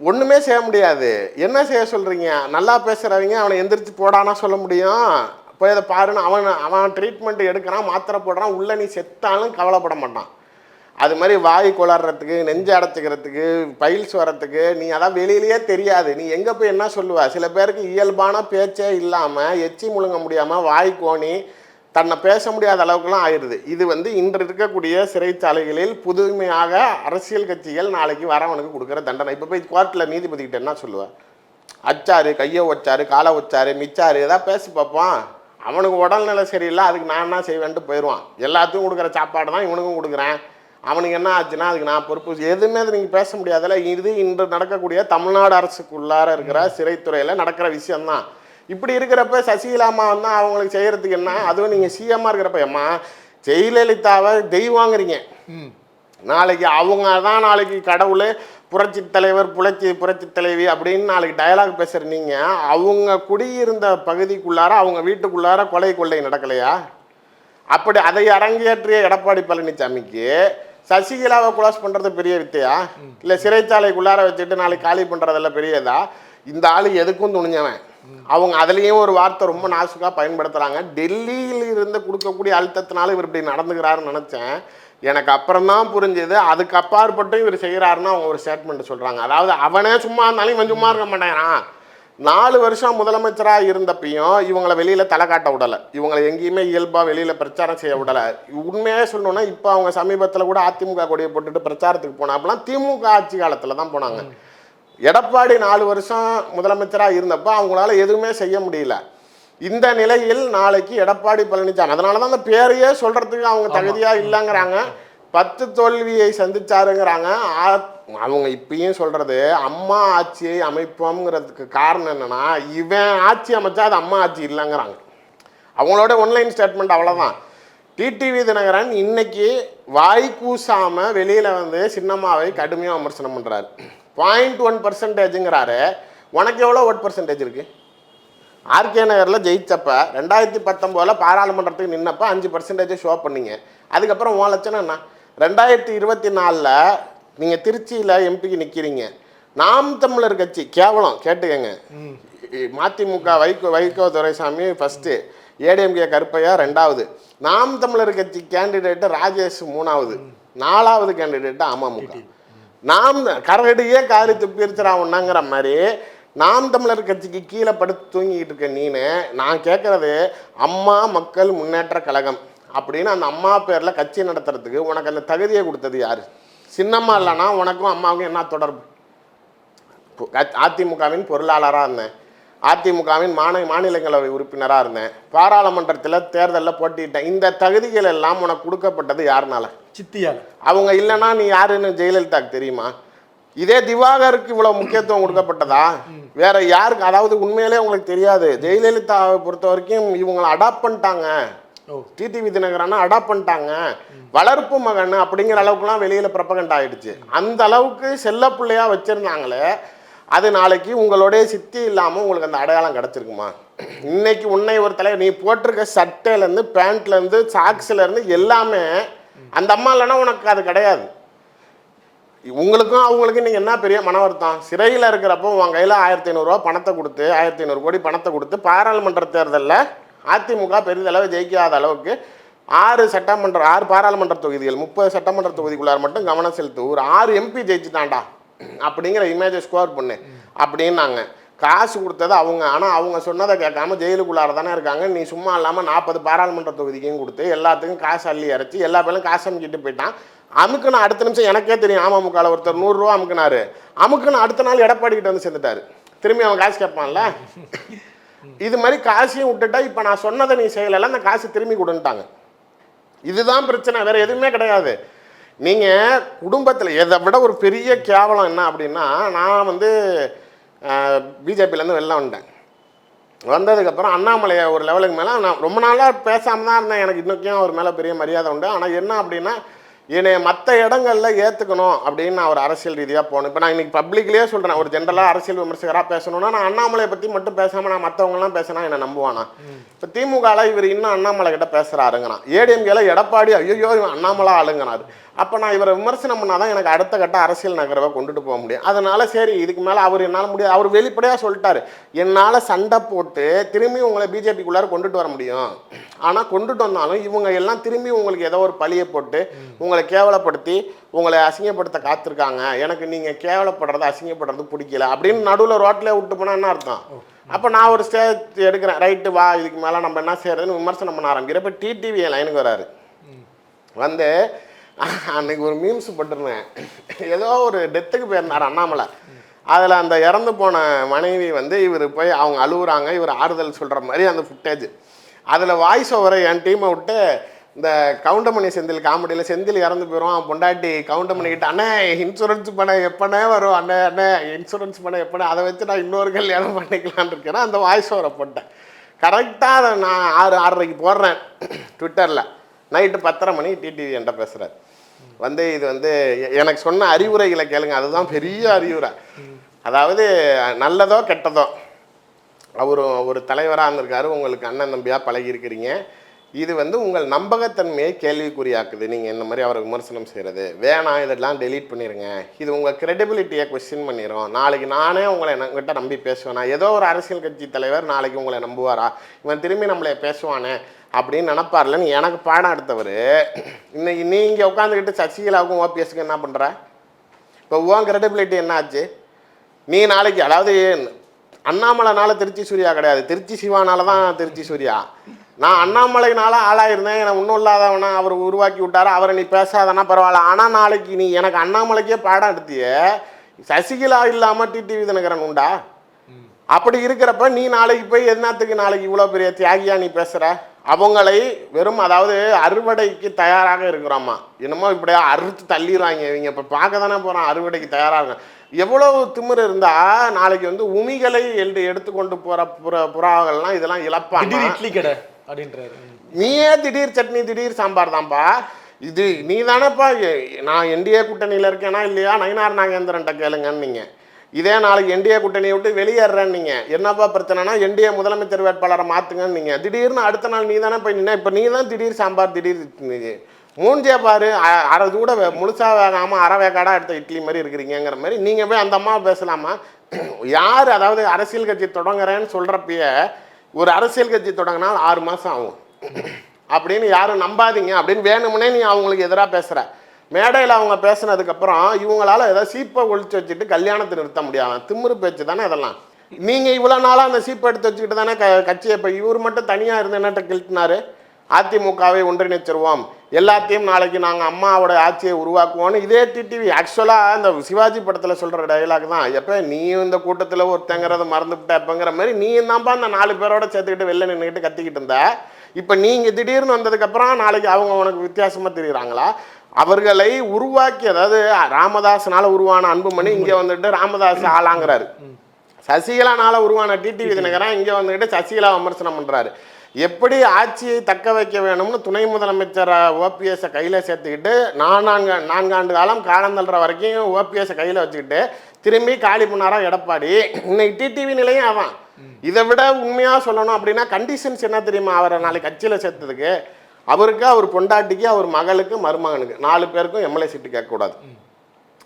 ஒன்றுமே செய்ய முடியாது. என்ன செய்ய சொல்கிறீங்க? நல்லா பேசுகிறவங்க அவனை எந்திரிச்சு போடானா சொல்ல முடியும்? போய் அதை பாருன்னு அவன் ட்ரீட்மெண்ட் எடுக்கிறான், மாத்திரை போடுறான், உள்ளே நீ செத்தாலும் கவலைப்பட மாட்டான். அது மாதிரி வாய் கொளாடுறதுக்கு, நெஞ்சு அடைச்சிக்கிறதுக்கு, பைல்ஸ் வரத்துக்கு நீ அதான் வெளியிலேயே தெரியாது. நீ எங்கே போய் என்ன சொல்லுவ? சில பேருக்கு இயல்பான பேச்சே இல்லாமல் எச்சி முழுங்க முடியாமல் வாய் கோணி தன்னை பேச முடியாத அளவுக்குலாம் ஆயிடுது. இது வந்து இன்று இருக்கக்கூடிய சிறைச்சாலைகளில் புதுமையாக அரசியல் கட்சிகள் நாளைக்கு வரவனுக்கு கொடுக்குற தண்டனை. இப்போ போய் கோர்ட்டில் நீதிபதிக்கிட்ட என்ன சொல்லுவேன்? அச்சாரு, கையை வச்சாரு, காலை வச்சாரு, மிச்சாரு, ஏதாவது பேசி பார்ப்பான். அவனுக்கு உடல்நிலை சரியில்லை, அதுக்கு நான் என்ன செய்வேன்ட்டு போயிடுவான். எல்லாத்துக்கும் கொடுக்குற சாப்பாடு தான் இவனுக்கும் கொடுக்குறேன், அவனுக்கு என்ன ஆச்சுன்னா அதுக்கு நான் பொறுப்பு. எதுவுமே அது நீங்கள் பேச முடியாதுல்ல. இது இன்று நடக்கக்கூடிய தமிழ்நாடு அரசுக்குள்ளார இருக்கிற சிறைத்துறையில் நடக்கிற விஷயம்தான். இப்படி இருக்கிறப்ப சசிகலாமா வந்து அவங்களுக்கு செய்கிறதுக்கு என்ன? அதுவும் நீங்கள் சிஎம்மாக இருக்கிறப்ப அம்மா ஜெயலலிதாவை தெய்வாங்கிறீங்க. நாளைக்கு அவங்க தான் நாளைக்கு கடவுள், புரட்சி தலைவர், புரட்சி தலைவி அப்படின்னு நாளைக்கு டயலாக் பேசுகிற நீங்கள் அவங்க குடியிருந்த பகுதிக்குள்ளார அவங்க வீட்டுக்குள்ளார கொள்ளை நடக்கலையா? அப்படி அதை அரங்கேற்றிய எடப்பாடி பழனிசாமிக்கு சசிகலாவை குளாஸ் பண்ணுறது பெரிய வித்தையா? இல்லை சிறைச்சாலைக்குள்ளார வச்சுட்டு நாளைக்கு காலி பண்ணுறதெல்லாம் பெரியதா? இந்த ஆள் எதுக்கும் துணிஞ்சவன். அவங்க அதுலேயும் ஒரு வார்த்தை ரொம்ப நாசுக்காக பயன்படுத்துகிறாங்க. டெல்லியில் இருந்து கொடுக்கக்கூடிய அழுத்தத்தினால இவர் இப்படி நடந்துக்கிறாருன்னு நினச்சேன். எனக்கு அப்புறம் தான் புரிஞ்சுது அதுக்கு அப்பாற்பட்டும் இவர் செய்கிறாருன்னு அவங்க ஒரு ஸ்டேட்மெண்ட் சொல்கிறாங்க. அதாவது அவனே சும்மா இருந்தாலும் இவன் சும்மா இருக்க மாட்டேங்கிறான். 4 வருஷம் முதலமைச்சராக இருந்தப்பையும் இவங்களை வெளியில் தலை காட்ட விடலை, இவங்களை எங்கேயுமே இயல்பாக வெளியில் பிரச்சாரம் செய்ய விடலை. உண்மையாக சொல்லணுன்னா இப்போ அவங்க சமீபத்தில் கூட அதிமுக கொடியை போட்டுட்டு பிரச்சாரத்துக்கு போனாப்பெல்லாம் திமுக ஆட்சி காலத்தில் தான் போனாங்க. எடப்பாடி 4 வருஷம் முதலமைச்சராக இருந்தப்போ அவங்களால எதுவுமே செய்ய முடியல. இந்த நிலையில் நாளைக்கு எடப்பாடி பழனிசாமி, அதனால தான் அந்த பேரையே சொல்கிறதுக்கு அவங்க தகுதியாக இல்லைங்கிறாங்க. 10 தோல்வியை சந்திச்சாருங்கிறாங்க. அவங்க இப்பயும் சொல்கிறது அம்மா ஆட்சியை அமைப்போம்ங்கிறதுக்கு காரணம் என்னென்னா இவன் ஆட்சி அமைச்சா அது அம்மா ஆட்சி இல்லைங்கிறாங்க. அவங்களோட ஒன்லைன் ஸ்டேட்மெண்ட் அவ்வளோதான். டிடிவி தினகரன் இன்னைக்கு வாய் கூசாமல் வெளியில் வந்து சின்னம்மாவை கடுமையாக விமர்சனம் பண்ணுறாரு. 0.1%ங்கிறாரு. உனக்கு எவ்வளோ ஓட் பர்சன்டேஜ் இருக்குது? ஆர்கே நகரில் ஜெயிச்சப்ப 2019 பாராளுமன்றத்துக்கு நின்னப்போ 5% ஷோ பண்ணிங்க. அதுக்கப்புறம் 1 லட்சம் என்ன? 2024 நீங்கள் திருச்சியில் எம்பிக்கு நிற்கிறீங்க. நாம் தமிழர் கட்சி கேவலம் கேட்டுக்கங்க. மதிமுக வைகோ துரைசாமி ஃபஸ்ட்டு, ஏடிஎம்கே கருப்பையா 2வது, நாம் தமிழர் கட்சி கேண்டிடேட்டு ராஜேஷ் 3வது, 4வது கேண்டிடேட்டு அமமுக. நாம் கரடியே காரி துப்பிருச்சுறாவுன்னாங்கிற மாதிரி நாம் தமிழர் கட்சிக்கு கீழே படுத்து தூங்கிக்கிட்டு இருக்க நீனு. நான் கேட்குறது அம்மா மக்கள் முன்னேற்ற கழகம் அப்படின்னு அந்த அம்மா பேரில் கட்சி நடத்துறதுக்கு உனக்கு அந்த தகுதியை கொடுத்தது யார்? சின்னம்மா இல்லைன்னா உனக்கும் அம்மாவுக்கும் என்ன தொடர்பு? அதிமுகவின் பொருளாளராக இருந்தேன், அதிமுகவின் மாநிலங்களவை உறுப்பினராக இருந்தேன், பாராளுமன்றத்தில் தேர்தலில் போட்டிட்டேன். இந்த தகுதிகள் எல்லாம் உனக்கு கொடுக்கப்பட்டது யாருனால? சித்தியால். அவங்க இல்லைன்னா நீ யாருன்னு ஜெயலலிதாவுக்கு தெரியுமா? இதே திவாகருக்கு இவ்வளோ முக்கியத்துவம் கொடுக்கப்பட்டதா? வேற யாருக்கு? அதாவது உண்மையிலே உங்களுக்கு தெரியாது. ஜெயலலிதாவை பொறுத்த வரைக்கும் இவங்களை அடாப்ட் பண்ணிட்டாங்க. டிடிவி தினகரனா அடாப்ட் பண்ணிட்டாங்க. வளர்ப்பு மகன் அப்படிங்கிற அளவுக்குலாம் வெளியில் ப்ரொபகண்ட் ஆகிடுச்சு. அந்த அளவுக்கு செல்ல பிள்ளையாக வச்சுருந்தாங்களே. அது நாளைக்கு உங்களுடைய சித்தி இல்லாமல் உங்களுக்கு அந்த அடையாளம் கிடச்சிருக்குமா? இன்னைக்கு உன்னை ஒரு தலைவர், நீ போட்டிருக்க சட்டையிலேருந்து பேண்ட்லேருந்து சாக்ஸ்லேருந்து எல்லாமே அந்த அம்மா இல்லைன்னா உனக்கு அது கிடையாது. உங்களுக்கும் அவங்களுக்கும் நீங்கள் என்ன பெரிய மன வருத்தம்? சிறையில் இருக்கிறப்போ உன் கையில் 1500 ரூபா பணத்தை கொடுத்து 1500 கோடி பணத்தை கொடுத்து பாராளுமன்ற தேர்தலில் அதிமுக பெரிதளவு ஜெயிக்காத அளவுக்கு 6 பாராளுமன்ற தொகுதிகள் 30 சட்டமன்ற தொகுதிக்குள்ளார மட்டும் கவனம் செலுத்து, ஒரு 6 எம்பி ஜெயிச்சுட்டான்டா அப்படிங்கிற இமேஜை ஸ்கோர் பண்ணு அப்படின்னாங்க. காசு கொடுத்தது அவங்க. ஆனால் அவங்க சொன்னதை கேட்காம ஜெயிலுக்குள்ளார தானே இருக்காங்க. நீ சும்மா இல்லாமல் 40 பாராளுமன்ற தொகுதிக்கும் கொடுத்து எல்லாத்துக்கும் காசு அள்ளி இறச்சி எல்லா பேரும் காசு அமுக்கிட்டு போயிட்டான். அமுக்குன்னு அடுத்த நிமிஷம் எனக்கே தெரியும் அமமுகவில் ஒருத்தர் 100 ரூபா அமுக்குனாரு. அமுக்குன்னு அடுத்த நாள் எடப்பாடி கிட்ட வந்து சேர்ந்துட்டாரு. திரும்பி அவன் காசு கேட்பான்ல. இது மாதிரி காசையும் விட்டுட்டா இப்போ நான் சொன்னதை நீ செய்யலைல்ல, அந்த காசு திரும்பி கொடுன்ட்டாங்க. இதுதான் பிரச்சனை, வேற எதுவுமே கிடையாது. நீங்கள் குடும்பத்தில் இதை விட ஒரு பெரிய கேவலம் என்ன அப்படின்னா, நான் வந்து பிஜேபியிலேருந்து வெளில வந்துட்டேன். வந்ததுக்கப்புறம் அண்ணாமலையை ஒரு லெவலுக்கு மேலே நான் ரொம்ப நாளாக பேசாமல் தான் இருந்தேன். எனக்கு இன்னும் அவர் மேலே பெரிய மரியாதை உண்டு. ஆனால் என்ன அப்படின்னா என்னை மற்ற இடங்களில் ஏற்றுக்கணும் அப்படின்னு நான் ஒரு அரசியல் ரீதியாக போகணும். இப்போ நான் இன்றைக்கி பப்ளிக்லேயே சொல்கிறேன், ஒரு ஜென்ரலாக அரசியல் விமர்சகராக பேசணும்னா நான் அண்ணாமலையை பற்றி மட்டும் பேசாமல் நான் மற்றவங்களாம் பேசினா என்னை நம்புவானா? இப்போ திமுகவில் இவர் இன்னும் அண்ணாமலை கிட்ட பேசுகிறாருங்கண்ணா, ஏடிஎம்கேல எடப்பாடி ஐயோ இவன் அண்ணாமலை ஆளுங்கனாரு. அப்போ நான் இவரை விமர்சனம் பண்ணால் தான் எனக்கு அடுத்த கட்ட அரசியல் நகரவை கொண்டுட்டு போக முடியும். அதனால சரி இதுக்கு மேலே அவர் என்னால் முடியாது, அவர் வெளிப்படையாக சொல்லிட்டாரு, என்னால் சண்டை போட்டு திரும்பி உங்களை பிஜேபிக்குள்ளார கொண்டுட்டு வர முடியும். ஆனால் கொண்டுட்டு வந்தாலும் இவங்க எல்லாம் திரும்பி உங்களுக்கு ஏதோ ஒரு பழியை போட்டு உங்களை கேவலப்படுத்தி உங்களை அசிங்கப்படுத்த காத்திருக்காங்க. எனக்கு நீங்கள் கேவலப்படுறது அசிங்கப்படுறது பிடிக்கல அப்படின்னு நடுவில் ரோட்டில் விட்டு போனால் என்ன அர்த்தம்? அப்போ நான் ஒரு ஸ்டேஜ் எடுக்கிறேன், ரைட்டு வா இதுக்கு மேலே நம்ம என்ன செய்யறதுன்னு விமர்சனம் பண்ண ஆரம்பிக்கிறேன். இப்போ டிடிவி லைனுக்கு வராரு. வந்து அன்னைக்கு ஒரு மீம்ஸ் போட்டிருந்தேன், ஏதோ ஒரு டெத்துக்கு போயிருந்தார் அண்ணாமலை. அதில் அந்த இறந்து போன மனைவி வந்து இவர் போய் அவங்க அழுகுறாங்க, இவர் ஆறுதல் சொல்கிற மாதிரி அந்த ஃபுட்டேஜ். அதில் வாய்ஸ் ஓவரை என் டீமை விட்டு இந்த கவுண்டமணி செந்தில் காமெடியில் செந்தில் இறந்து போயிடும், அவன் பொண்டாட்டி கவுண்டமணிக்கிட்ட அண்ணே இன்சூரன்ஸ் பணம் எப்போனே வரும், அண்ணே அண்ணே இன்சூரன்ஸ் பணம் எப்போனே, அதை வச்சு நான் இன்னொரு கல்யாணம் பண்ணிக்கலான்னு இருக்கேன்னா அந்த வாய்ஸ் ஓவரை போட்டேன். கரெக்டாக அதை நான் 6:30க்கு போடுறேன் ட்விட்டரில். நைட்டு 10:30 மணிக்கு டிடிவி என்கிட்ட பேசுகிறார். வந்து இது வந்து எனக்கு சொன்ன அறிவுரைகளை கேளுங்க, அதுதான் பெரிய அறிவுரை. அதாவது நல்லதோ கெட்டதோ அவர் ஒரு தலைவராக இருந்திருக்காரு, உங்களுக்கு அண்ணன் தம்பியாக பழகியிருக்கிறீங்க, இது வந்து உங்கள் நம்பகத்தன்மையை கேள்விக்குறியாக்குது. நீங்கள் இந்த மாதிரி அவரை விமர்சனம் செய்கிறது வேணாம், இதெல்லாம் டெலீட் பண்ணிடுங்க. இது உங்கள் கிரெடிபிலிட்டியை கொஸ்டின் பண்ணிடும். நாளைக்கு நானே உங்களை என்கிட்ட நம்பி பேசுவேனா? ஏதோ ஒரு அரசியல் கட்சி தலைவர் நாளைக்கு உங்களை நம்புவாரா? இவன் திரும்பி நம்மளை பேசுவானே அப்படின்னு நினப்பார்லன்னு எனக்கு பாடம் எடுத்தவர். இன்னைக்கு நீங்கள் உட்காந்துக்கிட்டு சசிகலாவுக்கும் ஓபிஎஸ்க்கு என்ன பண்ணுற? இப்போ உன் கிரெடிபிலிட்டி என்ன ஆச்சு? நீ நாளைக்கு, அதாவது அண்ணாமலைனால திருச்சி சூர்யா கிடையாது, திருச்சி சிவானால தான் திருச்சி சூர்யா. நான் அண்ணாமலைனால ஆளாயிருந்தேன், எனக்கு ஒன்றும் இல்லாதவனா அவர் உருவாக்கி விட்டாரு, அவரை நீ பேசாதனா பரவாயில்ல. ஆனால் நாளைக்கு நீ எனக்கு அண்ணாமலைக்கே பாடம் எடுத்திய, சசிகலா இல்லாமல் டிடிவி தினகரன் உண்டா? அப்படி இருக்கிறப்ப நீ நாளைக்கு போய் என்னத்துக்கு நாளைக்கு இவ்வளோ பெரிய தியாகியா நீ பேசுகிற? அவங்களை வெறும் அதாவது அறுவடைக்கு தயாராக இருக்கிறோம்மா, என்னமோ இப்படியா அறுத்து தள்ளிடுவாங்க இவங்க. இப்போ பார்க்க தானே போகிறான், அறுவடைக்கு தயாராக. எவ்வளவு திமிர் இருந்தால் நாளைக்கு வந்து உமிகளை எடுத்துக்கொண்டு போகிற புறாக்கள்லாம் இதெல்லாம் இழப்பாங்க. இட்லி கடை அப்படின்றாரு. நீயே திடீர் சட்னி திடீர் சாம்பார் தான்ப்பா. இது நீ தானேப்பா நான் என்டிஏ கூட்டணியில் இருக்கேனா இல்லையா நயினார் நாகேந்திரன்ட்ட கேளுங்கன்னு நீங்கள். இதே நாளைக்கு என்டிஏ கூட்டணியை விட்டு வெளியேறேன்னு நீங்கள், என்னப்பா பிரச்சனைனா என்டிஏ முதலமைச்சர் வேட்பாளரை மாற்றுங்கன்னு நீங்கள் திடீர்னு அடுத்த நாள் நீ தானே போய் நின்னா. இப்போ நீ தான் திடீர் சாம்பார் திடீர் மூஞ்சியா பாரு, அரை கூட முழுசாக வேகாமல் அரை வேக்காடாக எடுத்த இட்லி மாதிரி இருக்கிறீங்கிற மாதிரி நீங்கள் போய் அந்த அம்மாவை பேசலாமா? யார் அதாவது அரசியல் கட்சி தொடங்குறேன்னு சொல்கிறப்பயே ஒரு அரசியல் கட்சி தொடங்கினால் 6 மாதம் ஆகும் அப்படின்னு யாரும் நம்பாதீங்க அப்படின்னு வேணுமுன்னே நீ அவங்களுக்கு எதிராக பேசுகிற. மேடையில் அவங்க பேசுனதுக்கப்புறம் இவங்களால ஏதாவது சீப்பை ஒழிச்சு வச்சுட்டு கல்யாணத்தை நிறுத்த முடியாது. திமிரு பேச்சு தானே அதெல்லாம். நீங்கள் இவ்வளோ நாளாக அந்த சீப்பை எடுத்து வச்சுக்கிட்டு தானே கட்சியை இப்போ இவர் மட்டும் தனியாக இருந்து என்னட்ட கிழித்தினாரு, அதிமுகவை ஒன்றிணைச்சிருவோம், எல்லாத்தையும் நாளைக்கு நாங்கள் அம்மாவோட ஆட்சியை உருவாக்குவோன்னு இதே டிடிவி. ஆக்சுவலாக இந்த சிவாஜி படத்தில் சொல்கிற டைலாக் தான், எப்போ நீயும் இந்த கூட்டத்தில் ஒருத்தங்கிறத மறந்துவிட்ட எப்போங்கிற மாதிரி நீயும் தான்ப்பா அந்த 4 பேரோட சேர்த்துக்கிட்டு வெளில நின்றுக்கிட்டு கத்திக்கிட்டு இருந்த. இப்போ நீங்கள் திடீர்னு வந்ததுக்கப்புறம் நாளைக்கு அவங்க உனக்கு வித்தியாசமாக தெரியுறாங்களா? அவர்களை உருவாக்கி, அதாவது ராமதாஸ்னால உருவான அன்புமணி இங்கே வந்துட்டு ராமதாஸ் ஆளாங்கிறாரு, சசிகலானால உருவான டிடிவி தினகரன் இங்கே வந்துக்கிட்டு சசிகலா விமர்சனம் பண்ணுறாரு. எப்படி ஆட்சியை தக்க வைக்க வேணும்னு துணை முதலமைச்சர் ஓபிஎஸை கையில் சேர்த்துக்கிட்டு 4 ஆண்டு காலம் காலம் தள்ளுற வரைக்கும் ஓபிஎஸை கையில் வச்சுக்கிட்டு திரும்பி காலி பண்ணாரா எடப்பாடி. இன்னைக்கு டிடிவி நிலையும் அவன். இதை விட உண்மையாக சொல்லணும் அப்படின்னா கண்டிஷன்ஸ் என்ன தெரியுமா? அவரை நாளைக்கு கட்சியில் சேர்த்ததுக்கு அவருக்கு, அவர் பொண்டாட்டிக்கு, அவர் மகளுக்கு, மருமகனுக்கு 4 பேருக்கும் எம்எல்ஏ சீட்டு கேட்கக்கூடாது.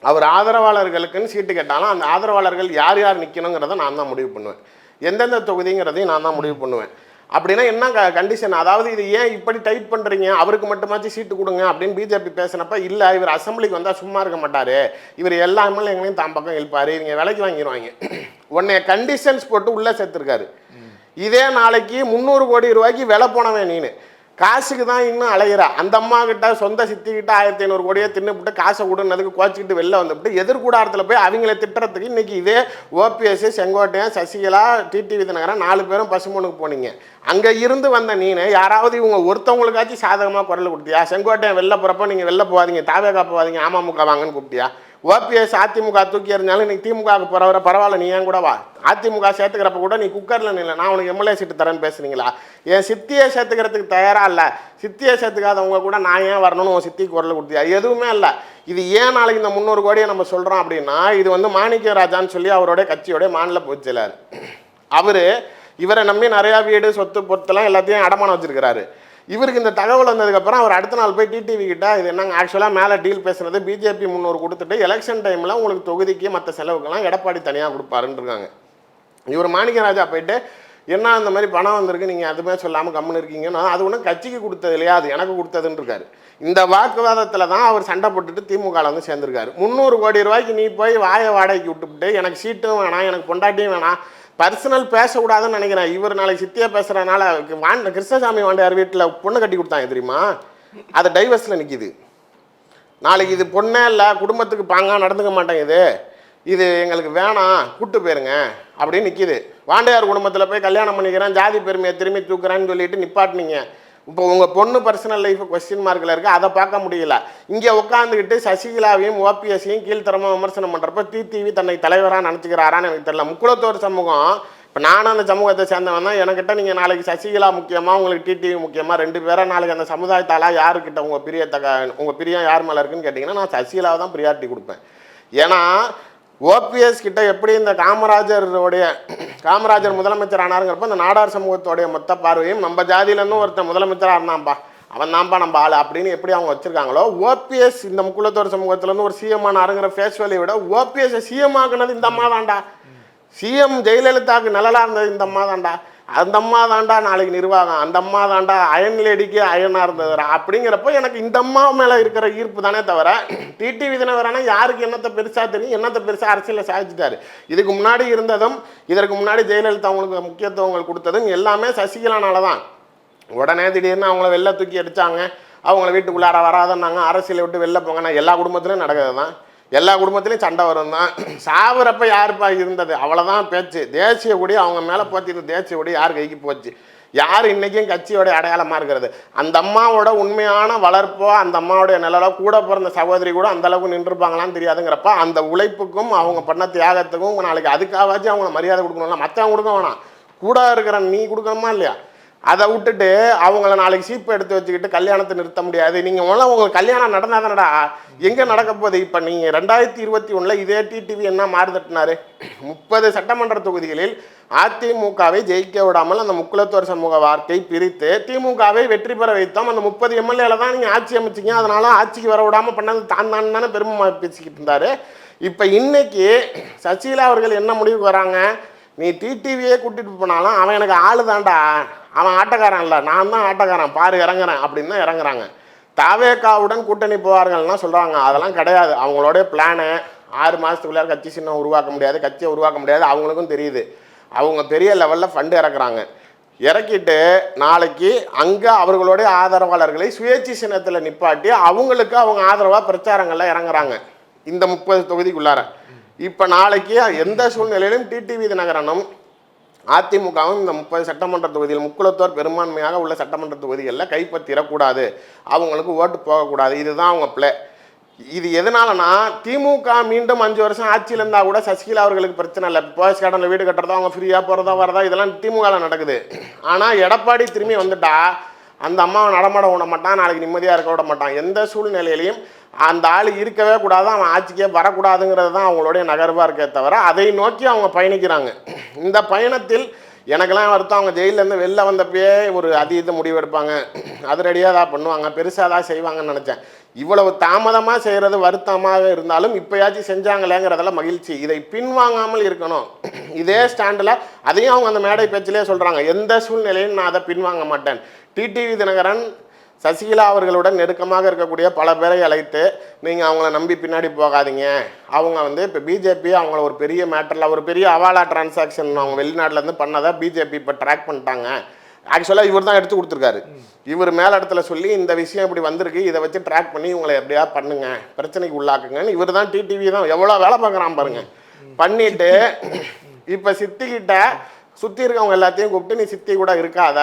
அவர் ஆதரவாளர்களுக்குன்னு சீட்டு கேட்டாலும் அந்த ஆதரவாளர்கள் யார் யார் நிற்கணுங்கிறத நான் தான் முடிவு பண்ணுவேன், எந்தெந்த தொகுதிங்கிறதையும் நான் தான் முடிவு பண்ணுவேன். அப்படின்னா என்ன கண்டிஷன்? அதாவது இது ஏன் இப்படி டைட் பண்ணுறீங்க, அவருக்கு மட்டுமாச்சும் சீட்டு கொடுங்க அப்படின்னு பிஜேபி பேசினப்ப இல்லை, இவர் அசம்பிளிக்கு வந்தால் சும்மா இருக்க மாட்டார், இவர் எல்லா எம்எல்ஏங்களையும் தான் பக்கம் இழுப்பார், இவங்க விலைக்கு வாங்கிடுவாங்க. உன்னை கண்டிஷன்ஸ் போட்டு உள்ளே சேர்த்துருக்காரு. இதே நாளைக்கு 300 கோடி ரூபாய்க்கு விலை போனவன் நீனு காசுக்கு தான் இன்னும் அலையிற. அந்த அம்மா கிட்ட சொந்த சித்திக்கிட்ட 1500 கோடியை தின்னுபிட்டு காசை விடுனதுக்கு கோச்சிக்கிட்டு வெளில வந்துவிட்டு எதிர்கூடாரத்தில் போய் அவங்கள திட்டுறதுக்கு இன்றைக்கி இதே ஓபிஎஸ், செங்கோட்டையன், சசிகலா, டிடிவி தினகரன் 4 பேரும் பசுமனுக்கு போனீங்க. அங்கே இருந்து வந்த நீனு யாராவது இவங்க ஒருத்தவங்களுக்காச்சும் சாதகமாக குரல் கொடுத்தியா? செங்கோட்டையன் வெளில போகிறப்ப நீங்கள் வெளில போகாதீங்க, தாவேகா போகாதீங்க, அமமுக வாங்கன்னு கூப்பிட்டியா? ஓபிஎஸ் அதிமுக தூக்கி எறிஞ்சாலும் இன்னைக்கு திமுகவுக்கு போகிறவரை பரவாயில்ல, நீ ஏன் கூட வா. அதிமுக சேர்த்துக்கிறப்ப கூட நீ குக்கரில் நில்லை, நான் உனக்கு எம்எல்ஏ சீட்டு தரேன்னு பேசுறீங்களா? என் சித்தியை சேர்த்துக்கிறதுக்கு தயாராக இல்லை, சித்தியை சேர்த்துக்காதவங்க கூட நான் ஏன் வரணும்னு உன் சித்தி குரல் கொடுத்தியா? எதுவுமே இல்லை. இது ஏன் நாளைக்கு இந்த 300 கோடியை நம்ம சொல்கிறோம் அப்படின்னா, இது வந்து மாணிக்க ராஜான்னு சொல்லி அவருடைய கட்சியோடைய மாநில பொதுச் செயலாளர். அவர் இவரை நம்பி நிறையா வீடு சொத்து பொறுத்தெல்லாம் எல்லாத்தையும் அடமானம் வச்சிருக்கிறாரு. இவருக்கு இந்த தகவல் வந்ததுக்கப்புறம் அவர் அடுத்த நாள் போய் டிடிவி கிட்ட இது என்னங்க ஆக்சுவலாக மேலே டீல் பேசுனது பிஜேபி 300 கொடுத்துட்டு எலெக்ஷன் டைமில் உங்களுக்கு தொகுதிக்கு மற்ற செலவுக்கெல்லாம் எடப்பாடி தனியாக கொடுப்பாருன்னு இருக்காங்க. இவர் மாணிக்கராஜா போயிட்டு என்ன அந்த மாதிரி பணம் வந்திருக்கு, நீங்கள் அதுவுமே சொல்லாமல் கம்முன்னு இருக்கீங்கன்னா, அது ஒன்றும் கட்சிக்கு கொடுத்தது இல்லையா, அது எனக்கு கொடுத்ததுன்னு இருக்காரு. இந்த வாக்குவாதத்தில் தான் அவர் சண்டை போட்டுட்டு திமுகவில் வந்து சேர்ந்துருக்காரு. 300 கோடி ரூபாய்க்கு நீ போய் வாடகைக்கு விட்டுவிட்டு எனக்கு சீட்டும் வேணாம், எனக்கு பொண்டாட்டியும் வேணாம், பர்சனல் பேசக்கூடாதுன்னு நினைக்கிறேன். இவர் நாளைக்கு சித்தியாக பேசுகிறனால கிருஷ்ணசாமி வாண்டையார் வீட்டில் பொண்ணு கட்டி கொடுத்தாங்க தெரியுமா, அது டைவர்ஸில் நிற்கிது. நாளைக்கு இது பொண்ணே இல்லை, குடும்பத்துக்கு பாங்காக நடந்துக்க மாட்டேங்குது, இது எங்களுக்கு வேணாம் கூட்டு போயிருங்க அப்படின்னு நிற்கிது. வாண்டையார் குடும்பத்தில் போய் கல்யாணம் பண்ணிக்கிறேன், ஜாதி பெருமையை திரும்பி தூக்குறேன்னு சொல்லிட்டு நிப்பாட்டினீங்க. இப்போ உங்கள் பொண்ணு பர்சனல் லைஃப் கொஸ்டின் மார்க்கில் இருக்குது, அதை பார்க்க முடியல. இங்கே உட்காந்துக்கிட்டு சசிகலாவையும் ஓபிஎஸ்ஸையும் கீழ்த்தரமாக விமர்சனம் பண்ணுறப்ப டிடிவி தன்னை தலைவராக நினச்சிக்கிறாரான்னு எனக்கு தெரியல. முக்குளத்தோர் சமூகம், இப்போ நானும் அந்த சமூகத்தை சேர்ந்தவன் தான். என்கிட்ட நீங்கள் நாளைக்கு சசிகலா முக்கியமாக உங்களுக்கு டிடிவி முக்கியமாக, 2 பேரை நாளைக்கு அந்த சமுதாயத்தால் யாருக்கிட்ட உங்கள் பிரியம் யார் மேலே இருக்குன்னு கேட்டிங்கன்னா நான் சசிகலாவை தான் ப்ரியாரிட்டி கொடுப்பேன். ஏன்னா ஓபிஎஸ் கிட்ட எப்படி இந்த காமராஜர் முதலமைச்சர் ஆனாருங்கிறப்ப இந்த நாடார் சமூகத்தோடைய மொத்த பார்வையும் நம்ம ஜாதியிலேருந்து ஒருத்தன் முதலமைச்சராக இருந்தான்ப்பா, அவன் தான்ப்பா நம்ம ஆள் அப்படின்னு எப்படி அவங்க வச்சுருக்காங்களோ, ஓபிஎஸ் இந்த முக்குளத்தோர் சமூகத்துலேருந்து ஒரு சிஎம் ஆனாருங்கிற ஃபேஸ் வேல்யூ விட ஓபிஎஸ் சிஎம் ஆக்குனது இந்த அம்மா தான்டா. சிஎம் ஜெயலலிதாவுக்கு நிழலாக இருந்தது இந்த அம்மா தான்டா. அந்த அம்மா தாண்டா நாளைக்கு நிர்வாகம், அந்த அம்மா தாண்டா அயன் லேடிக்கு அயனாக இருந்தது அப்படிங்கிறப்போ எனக்கு இந்த அம்மா மேலே இருக்கிற ஈர்ப்பு தானே தவிர டிடிவி தினகரனா யாருக்கு என்னத்தை பெருசாக தெரியும், என்னத்தை பெருசாக அரசியலில் சாதிச்சிட்டாரு. இதுக்கு முன்னாடி இருந்ததும் இதற்கு முன்னாடி ஜெயலலிதா அவங்களுக்கு முக்கியத்துவங்கள் கொடுத்ததும் எல்லாமே சசிகலானால தான். உடனே திடீர்னு அவங்கள வெளில தூக்கி அடித்தாங்க, அவங்கள வீட்டுக்குள்ளார வராதன்னாங்க, அரசியலை விட்டு வெளில போங்கன்னா எல்லா குடும்பத்திலையும் நடக்கிறது தான். எல்லா குடும்பத்திலையும் சண்டை வரும் தான். சாவுறப்ப யாருப்பா இருந்தது, அவ்வளோதான் பேச்சு. தேசிய கொடி அவங்க மேலே போத்திருந்த தேசிய கொடி யார் கைக்கு போச்சு, யார் இன்றைக்கும் கட்சியோட அடையாளமாக இருக்கிறது. அந்த அம்மாவோட உண்மையான வளர்ப்போ அந்த அம்மாவோடைய நிழலோ கூட பிறந்த சகோதரி கூட அந்தளவுக்கு நின்றுருப்பாங்களான்னு தெரியாதுங்கிறப்ப அந்த உழைப்புக்கும் அவங்க பண்ண தியாகத்துக்கும் நாளைக்கு அதுக்காகவாச்சும் அவங்கள மரியாதை கொடுக்கணும்ல, மற்றவங்க கொடுக்க வேணாம், கூட இருக்கிற நீ கொடுக்கணுமா இல்லையா? அதை விட்டுட்டு அவங்கள நாளைக்கு சீப்பை எடுத்து வச்சுக்கிட்டு கல்யாணத்தை நிறுத்த முடியாது. நீங்கள் முதல்ல உங்களுக்கு கல்யாணம் நடந்தால் தானடா, எங்கே நடக்க போகுது? இப்போ நீங்கள் 2021 இதே டிடிவி என்ன மாறுதட்டினாரு, 30 சட்டமன்ற தொகுதிகளில் அதிமுகவை ஜெயிக்க விடாமல் அந்த முக்குளத்தோர் சமூக வார்த்தை பிரித்து திமுகவை வெற்றி பெற வைத்தோம். அந்த 30 எம்எல்ஏல தான் நீங்கள் ஆட்சி அமைச்சிங்க, அதனால ஆட்சிக்கு வர விடாமல் பண்ணது தான் தானே பெருமை பேசிக்கிட்டு இருந்தார். இப்போ இன்னைக்கு சசிகலா அவர்கள் என்ன முடிவுக்கு வராங்க, நீ டிடிவியே கூட்டிகிட்டு போனாலும் அவன் எனக்கு ஆளு தான்டா, அவன் ஆட்டக்காரன் இல்லை, நான் தான் ஆட்டக்காரன், பாரு இறங்குறேன் அப்படின்னு தான் இறங்குறாங்க. தாவேகாவுடன் கூட்டணி போவார்கள்னா சொல்கிறாங்க, அதெல்லாம் கிடையாது. அவங்களோட பிளானு 6 மாதத்துக்குள்ளே கட்சி சின்னம் உருவாக்க முடியாது, கட்சியை உருவாக்க முடியாது, அவங்களுக்கும் தெரியுது. அவங்க பெரிய லெவலில் ஃபண்டு இறக்குறாங்க. இறக்கிட்டு நாளைக்கு அங்கே அவர்களுடைய ஆதரவாளர்களை சுயேட்சை சின்னத்தில் நிப்பாட்டி அவங்களுக்கு அவங்க ஆதரவாக பிரச்சாரங்களில் இறங்குறாங்க இந்த 30 தொகுதிக்குள்ளார. இப்போ நாளைக்கு எந்த சூழ்நிலையிலும் டிடிவி தினகரனும் அதிமுகவும் இந்த 30 சட்டமன்ற தொகுதியில் முக்குளத்தோர் பெரும்பான்மையாக உள்ள சட்டமன்ற தொகுதிகளில் கைப்பற்றிடக்கூடாது, அவங்களுக்கு ஓட்டு போகக்கூடாது. இதுதான் அவங்க பிளே. இது எதனாலனா திமுக மீண்டும் 5 வருஷம் ஆட்சியில் இருந்தால் கூட சசிகலா அவர்களுக்கு பிரச்சனை இல்லை. போயஸ் கார்டனில் வீடு கட்டுறதோ அவங்க ஃப்ரீயாக போகிறதோ வரதா இதெல்லாம் திமுகவில் நடக்குது. ஆனால் எடப்பாடி திரும்பி வந்துட்டா அந்த அம்மாவை நடமாட விட மாட்டான், நாளைக்கு நிம்மதியாக இருக்க விட மாட்டான். எந்த சூழ்நிலையிலையும் அந்த ஆள் இருக்கவே கூடாது, அவன் ஆட்சிக்கே வரக்கூடாதுங்கிறது தான் அவங்களுடைய நகர்வாக இருக்கே தவிர அதை நோக்கி அவங்க பயணிக்கிறாங்க. இந்த பயணத்தில் எனக்கெல்லாம் வருத்தம், அவங்க ஜெயிலேருந்து வெளில வந்தப்பயே ஒரு அதீத முடிவு எடுப்பாங்க, அதிரடியாக தான் பண்ணுவாங்க, பெருசாக தான் செய்வாங்கன்னு நினச்சேன். இவ்வளவு தாமதமாக செய்கிறது வருத்தமாக இருந்தாலும் இப்போயாச்சும் செஞ்சாங்களேங்கிறதெல்லாம் மகிழ்ச்சி. இதை பின்வாங்காமல் இருக்கணும். இதே ஸ்டாண்டில் அதையும் அவங்க அந்த மேடை பேச்சிலே சொல்கிறாங்க, எந்த சூழ்நிலையும் நான் அதை பின்வாங்க மாட்டேன். டிடிவி தினகரன் சசிகலா அவர்களுடன் நெருக்கமாக இருக்கக்கூடிய பல பேரை அழைத்து நீங்கள் அவங்கள நம்பி பின்னாடி போகாதீங்க, அவங்க இப்போ பிஜேபி அவங்கள ஒரு பெரிய மேட்டரில் ஒரு பெரிய அவாலா டிரான்சாக்ஷன் அவங்க வெளிநாட்டிலேருந்து பண்ணதை பிஜேபி இப்போ ட்ராக் பண்ணிட்டாங்க. ஆக்சுவலாக இவர் தான் எடுத்து கொடுத்துருக்காரு. இவர் மேல் இடத்துல சொல்லி இந்த விஷயம் இப்படி வந்திருக்கு, இதை வச்சு ட்ராக் பண்ணி இவங்களை எப்படியா பண்ணுங்க, பிரச்சனைக்கு உள்ளாக்குங்கன்னு இவர் தான் டிடிவி தான் எவ்வளோ வேலை பார்க்குறான் பாருங்க. பண்ணிவிட்டு இப்போ சித்திக்கிட்ட சுற்றி இருக்கவங்க எல்லாத்தையும் கூப்பிட்டு நீ சித்தி கூட இருக்காத,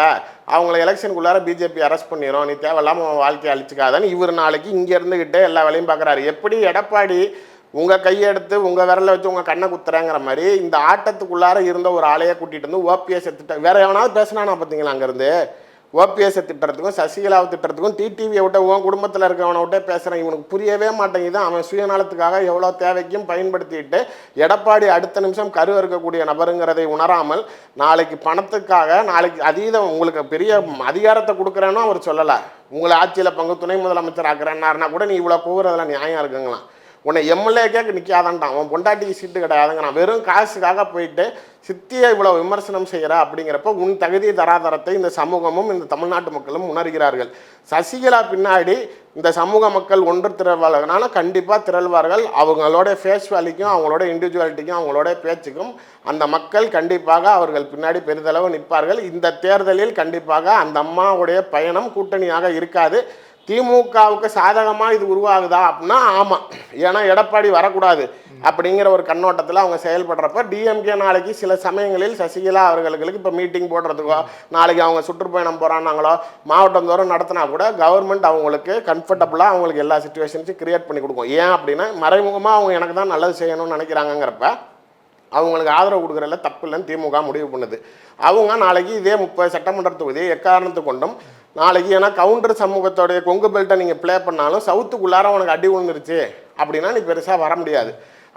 அவங்கள எலெக்ஷனுக்குள்ளார பிஜேபி அரெஸ்ட் பண்ணிடும், நீ தேவையில்லாமல் வாழ்க்கையை அழிச்சிக்காதான்னு இவர் நாளைக்கு இங்கே இருந்துக்கிட்டு எல்லா வேலையும் பார்க்குறாரு. எப்படி எடப்பாடி உங்கள் கையெடுத்து உங்கள் விரலை வச்சு உங்கள் கண்ணை குத்துறேங்கிற மாதிரி இந்த ஆட்டத்துக்குள்ளார இருந்த ஒரு ஆளையை கூட்டிகிட்டு வந்து ஓபிஎஸ் திட்ட வேற எவனாவது பேசினானா பார்த்தீங்களா அங்கேருந்து ஓபிஎஸ் திட்டுறதுக்கும் சசிகலாவை திட்டுறதுக்கும் டிடிவியை விட்ட உன் குடும்பத்தில் இருக்கிறவனை விட்டே பேசுகிறேன். இவனுக்கு புரியவே மாட்டேங்குது. அவன் சுயநலத்துக்காக எவ்வளோ தேவைக்கும் பயன்படுத்திட்டு எடப்பாடி அடுத்த நிமிஷம் கரு இருக்கக்கூடிய நபருங்கிறதை உணராமல் நாளைக்கு பணத்துக்காக நாளைக்கு அதீதம் உங்களுக்கு பெரிய அதிகாரத்தை கொடுக்குறேன்னு அவர் சொல்லலை. உங்களை ஆட்சியில் பங்கு துணை முதலமைச்சர் ஆக்குறேன்னாருனா கூட நீ இவ்வளோ கூவுறதுல நியாயம் இருக்குங்களாம். உன்னை எம்எல்ஏக்கே நிற்காதான்ட்டான். அவன் பொண்டாட்டிக்கு சீட்டு கிடையாதுங்கிறான். வெறும் காசுக்காக போயிட்டு சித்தியை இவ்வளோ விமர்சனம் செய்கிற அப்படிங்கிறப்ப உன் தகுதி தராதரத்தை இந்த சமூகமும் இந்த தமிழ்நாட்டு மக்களும் உணர்கிறார்கள். சசிகலா பின்னாடி இந்த சமூக மக்கள் ஒன்று திரள்வார்கள்னால கண்டிப்பாக திரள்வார்கள். அவங்களோட ஃபேஸ் வேல்யூக்கும் அவங்களோட இண்டிவிஜுவாலிட்டிக்கும் அவங்களோட பேச்சுக்கும் அந்த மக்கள் கண்டிப்பாக அவர்கள் பின்னாடி பெரிதளவு நிற்பார்கள். இந்த தேர்தலில் கண்டிப்பாக அந்த அம்மாவுடைய பயணம் கூட்டணியாக இருக்காது. திமுகவுக்கு சாதகமாக இது உருவாகுதா அப்படின்னா ஆமாம். ஏன்னா எடப்பாடி வரக்கூடாது அப்படிங்கிற ஒரு கண்ணோட்டத்தில் அவங்க செயல்படுறப்ப டிஎம்கே நாளைக்கு சில சமயங்களில் சசிகலா அவர்களுக்கு இப்போ மீட்டிங் போடுறதுக்கோ நாளைக்கு அவங்க சுற்றுப்பயணம் போகிறான்னாங்களோ மாவட்டம் தோறும் நடத்தினா கூட கவர்மெண்ட் அவங்களுக்கு கம்ஃபர்டபுளாக அவங்களுக்கு எல்லா சுச்சுவேஷன்ஸும் கிரியேட் பண்ணி கொடுக்கும். ஏன் அப்படின்னா மறைமுகமாக அவங்க எனக்கு தான் நல்லது செய்யணும்னு நினைக்கிறாங்கிறப்ப அவங்களுக்கு ஆதரவு கொடுக்குறதுல தப்பு இல்லைன்னு திமுக முடிவு பண்ணுது. அவங்க நாளைக்கு இதே 30 சட்டமன்ற தொகுதியை எக்காரணத்து கொண்டும் நாளைக்கு ஏன்னா கவுண்டர் சமூகத்தோடைய கொங்கு பெல்ட்டை நீங்கள் ப்ளே பண்ணாலும் சவுத்துக்குள்ளார உனக்கு அடி விழுந்துருச்சு அப்படின்னா நீ பெருசாக வர முடியாது.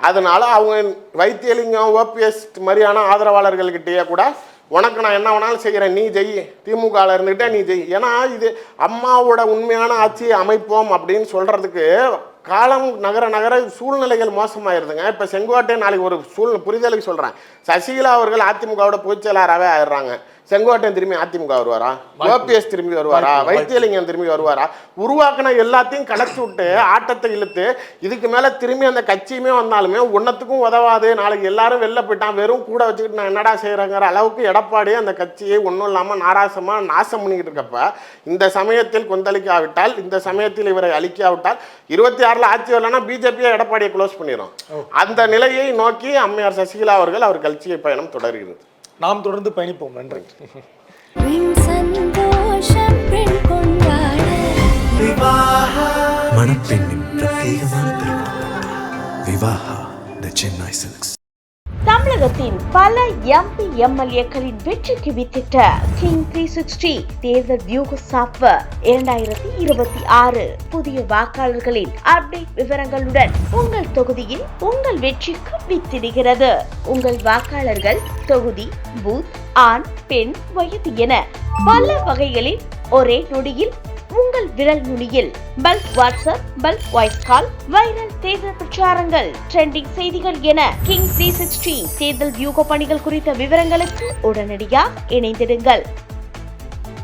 அதனால அவங்க வைத்தியலிங்கம் ஓபிஎஸ் மாதிரியான ஆதரவாளர்கள்கிட்டயே கூட உனக்கு நான் என்ன வேணாலும் செய்கிறேன், நீ ஜெய், திமுகவில் இருந்துக்கிட்டே நீ ஜெய். ஏன்னா இது அம்மாவோட உண்மையான ஆட்சியை அமைப்போம் அப்படின்னு சொல்கிறதுக்கு காலம் நகர நகர சூழ்நிலைகள் மோசமாயிருதுங்க. இப்போ செங்கோட்டையன் நாளைக்கு ஒரு புரிதலுக்கு சொல்கிறேன். சசிகலா அவர்கள் அதிமுகவோட பொதுச் செயலாளராகவே ஆயிடுறாங்க. செங்கோட்டையன் திரும்பி அதிமுக வருவாரா? ஓபிஎஸ் திரும்பி வருவாரா? வைத்தியலிங்கம் திரும்பி வருவாரா? உருவாக்கின எல்லாத்தையும் கலச்சு விட்டு ஆட்டத்தை இழுத்து இதுக்கு மேலே திரும்பி அந்த கட்சியுமே வந்தாலுமே ஒன்றத்துக்கும் உதவாது, நாளைக்கு எல்லாரும் வெளில போயிட்டான், வெறும் கூட வச்சுக்கிட்டு நான் என்னடா செய்கிறேங்கிற அளவுக்கு எடப்பாடி அந்த கட்சியை ஒன்றும் இல்லாமல் நாராசமாக நாசம் பண்ணிக்கிட்டு இருக்கப்ப இந்த சமயத்தில் கொந்தளிக்காவிட்டால், இந்த சமயத்தில் இவரை அழிக்காவிட்டால் 26 ஆட்சி வரலன்னா பிஜேபியை எடப்பாடியை க்ளோஸ் பண்ணிடும். அந்த நிலையை நோக்கி அம்மையார் சசிகலா அவர்கள் அவர் கட்சியை பயணம் தொடர்கிறது. நாம் தொடர்ந்து பயணிப்போம். நன்றி. மணப்பெண்ணின் பிரத்யேகமான விவாஹா தி சென்னை சில்க்ஸ். தமிழகத்தின் பல எம்பி எம்எல்ஏக்களின் வெற்றிக்கு வித்திட்ட கிங் 360 தேர்தல் வியூக சாப்ட்வேர் 2026 புதிய வாக்காளர்களின் அப்டேட் விவரங்களுடன் உங்கள் தொகுதியில் உங்கள் வெற்றிக்கு வித்திடுகிறது. உங்கள் வாக்காளர்கள் தொகுதி, பூத், ஆண், பெண், வயது என பல வகைகளில் ஒரே நொடியில் உங்கள் விரல் நுனியில் bulk WhatsApp, bulk voice call, viral தேர்தல் பிரச்சாரங்கள், ட்ரெண்டிங் செய்திகள் என கிங் 360 தேர்தல் வியூக பணிகள் குறித்த விவரங்களுக்கு உடனடியாக இணைந்திடுங்கள்.